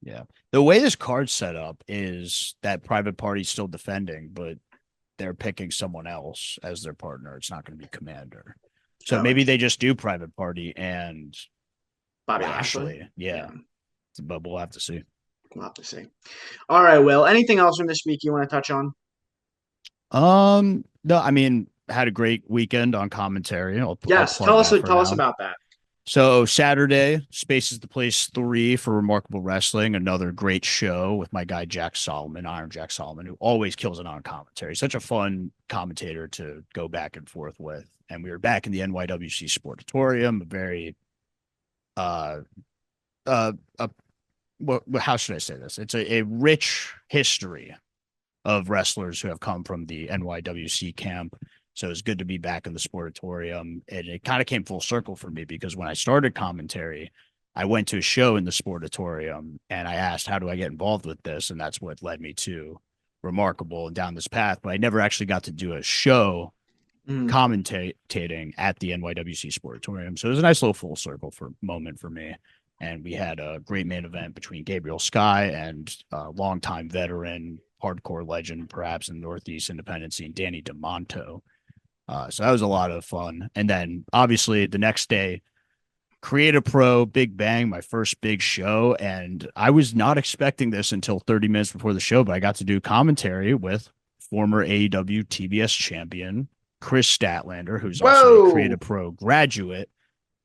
Speaker 2: Yeah, the way this card's set up is that Private Party's still defending, but they're picking someone else as their partner. It's not going to be Commander. So
Speaker 1: Okay.
Speaker 2: maybe they just do Private Party and
Speaker 1: Bobby
Speaker 2: Lashley. Yeah.
Speaker 1: Yeah,
Speaker 2: But we'll have to see.
Speaker 1: we'll have to see. All right, Will. Anything else from this week you want to touch on?
Speaker 2: No, I mean, had a great weekend on commentary. I'll
Speaker 1: Yes,
Speaker 2: plug that for
Speaker 1: tell us
Speaker 2: now.
Speaker 1: about that.
Speaker 2: So Saturday, Spaces the Place 3 for Remarkable Wrestling, another great show with my guy Jack Solomon, Iron Jack Solomon, who always kills it on commentary. Such a fun commentator to go back and forth with. And we were back in the NYWC Sportatorium, a very uh how should I say this? It's a rich history of wrestlers who have come from the NYWC camp. So it's good to be back in the Sportatorium. And it kind of came full circle for me because when I started commentary, I went to a show in the Sportatorium and I asked, how do I get involved with this? And that's what led me to Remarkable and down this path. But I never actually got to do a show commentating at the NYWC Sportatorium. So it was a nice little full circle moment for me. And we had a great main event between Gabriel Sky and a longtime veteran, hardcore legend, perhaps in Northeast independent scene, Danny DeMonto. So that was a lot of fun. And then obviously the next day, Create a Pro Big Bang, my first big show. And I was not expecting this until 30 minutes before the show, but I got to do commentary with former AEW TBS champion Chris Statlander, who's also a Create a
Speaker 1: Whoa.
Speaker 2: Pro graduate.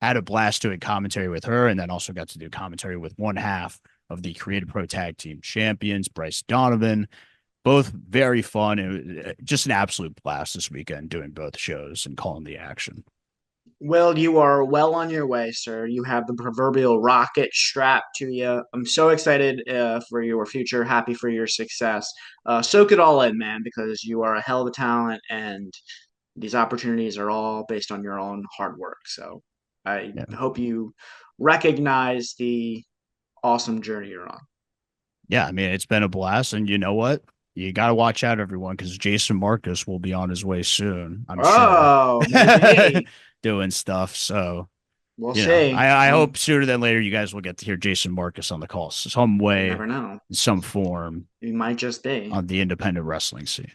Speaker 2: Had a blast doing commentary with her, and then also got to do commentary with one half of the Create a Pro Tag Team Champions, Bryce Donovan. Both very fun. It was just an absolute blast this weekend doing both shows and calling the action.
Speaker 1: Well, you are well on your way, sir. You have the proverbial rocket strapped to you. I'm so excited for your future, happy for your success. Soak it all in, man, because you are a hell of a talent, and these opportunities are all based on your own hard work. So I
Speaker 2: Yeah.
Speaker 1: hope you recognize the awesome journey you're on.
Speaker 2: Yeah, I mean, it's been a blast. And you know what? You got to watch out, everyone, because Jason Marcus will be on his way soon, I'm sure,
Speaker 1: Oh, maybe.
Speaker 2: doing stuff. So,
Speaker 1: We'll
Speaker 2: you know,
Speaker 1: see.
Speaker 2: I hope sooner than later you guys will get to hear Jason Marcus on the call some
Speaker 1: You
Speaker 2: way,
Speaker 1: never know.
Speaker 2: in some form
Speaker 1: You might just be.
Speaker 2: on the independent wrestling scene.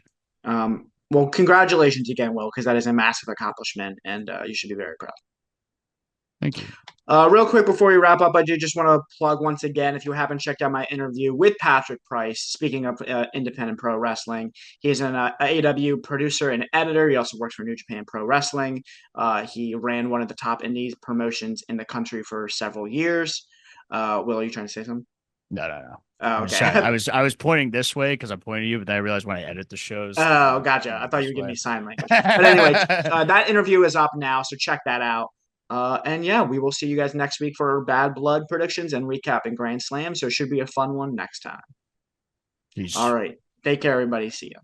Speaker 1: Well, congratulations again, Will, because that is a massive accomplishment, and you should be very proud.
Speaker 2: Thank you.
Speaker 1: Real quick before we wrap up, I do just want to plug once again, if you haven't checked out my interview with Patrick Price, speaking of independent pro wrestling, he's an AEW producer and editor. He also works for New Japan Pro Wrestling. He ran one of the top indies promotions in the country for several years. Will, are you trying to say something?
Speaker 2: No.
Speaker 1: Oh,
Speaker 2: I'm just
Speaker 1: okay.
Speaker 2: trying, I was pointing this way because I'm pointing to you, but then I realized when I edit the shows,
Speaker 1: Oh,
Speaker 2: I'm
Speaker 1: gotcha. I
Speaker 2: pointing
Speaker 1: thought you
Speaker 2: this
Speaker 1: were giving me
Speaker 2: way.
Speaker 1: sign language. But anyway, that interview is up now, so check that out. And yeah, we will see you guys next week for Bad Blood predictions and recapping Grand Slam. So it should be a fun one next time. All
Speaker 2: Peace.
Speaker 1: right. Take care, everybody. See you.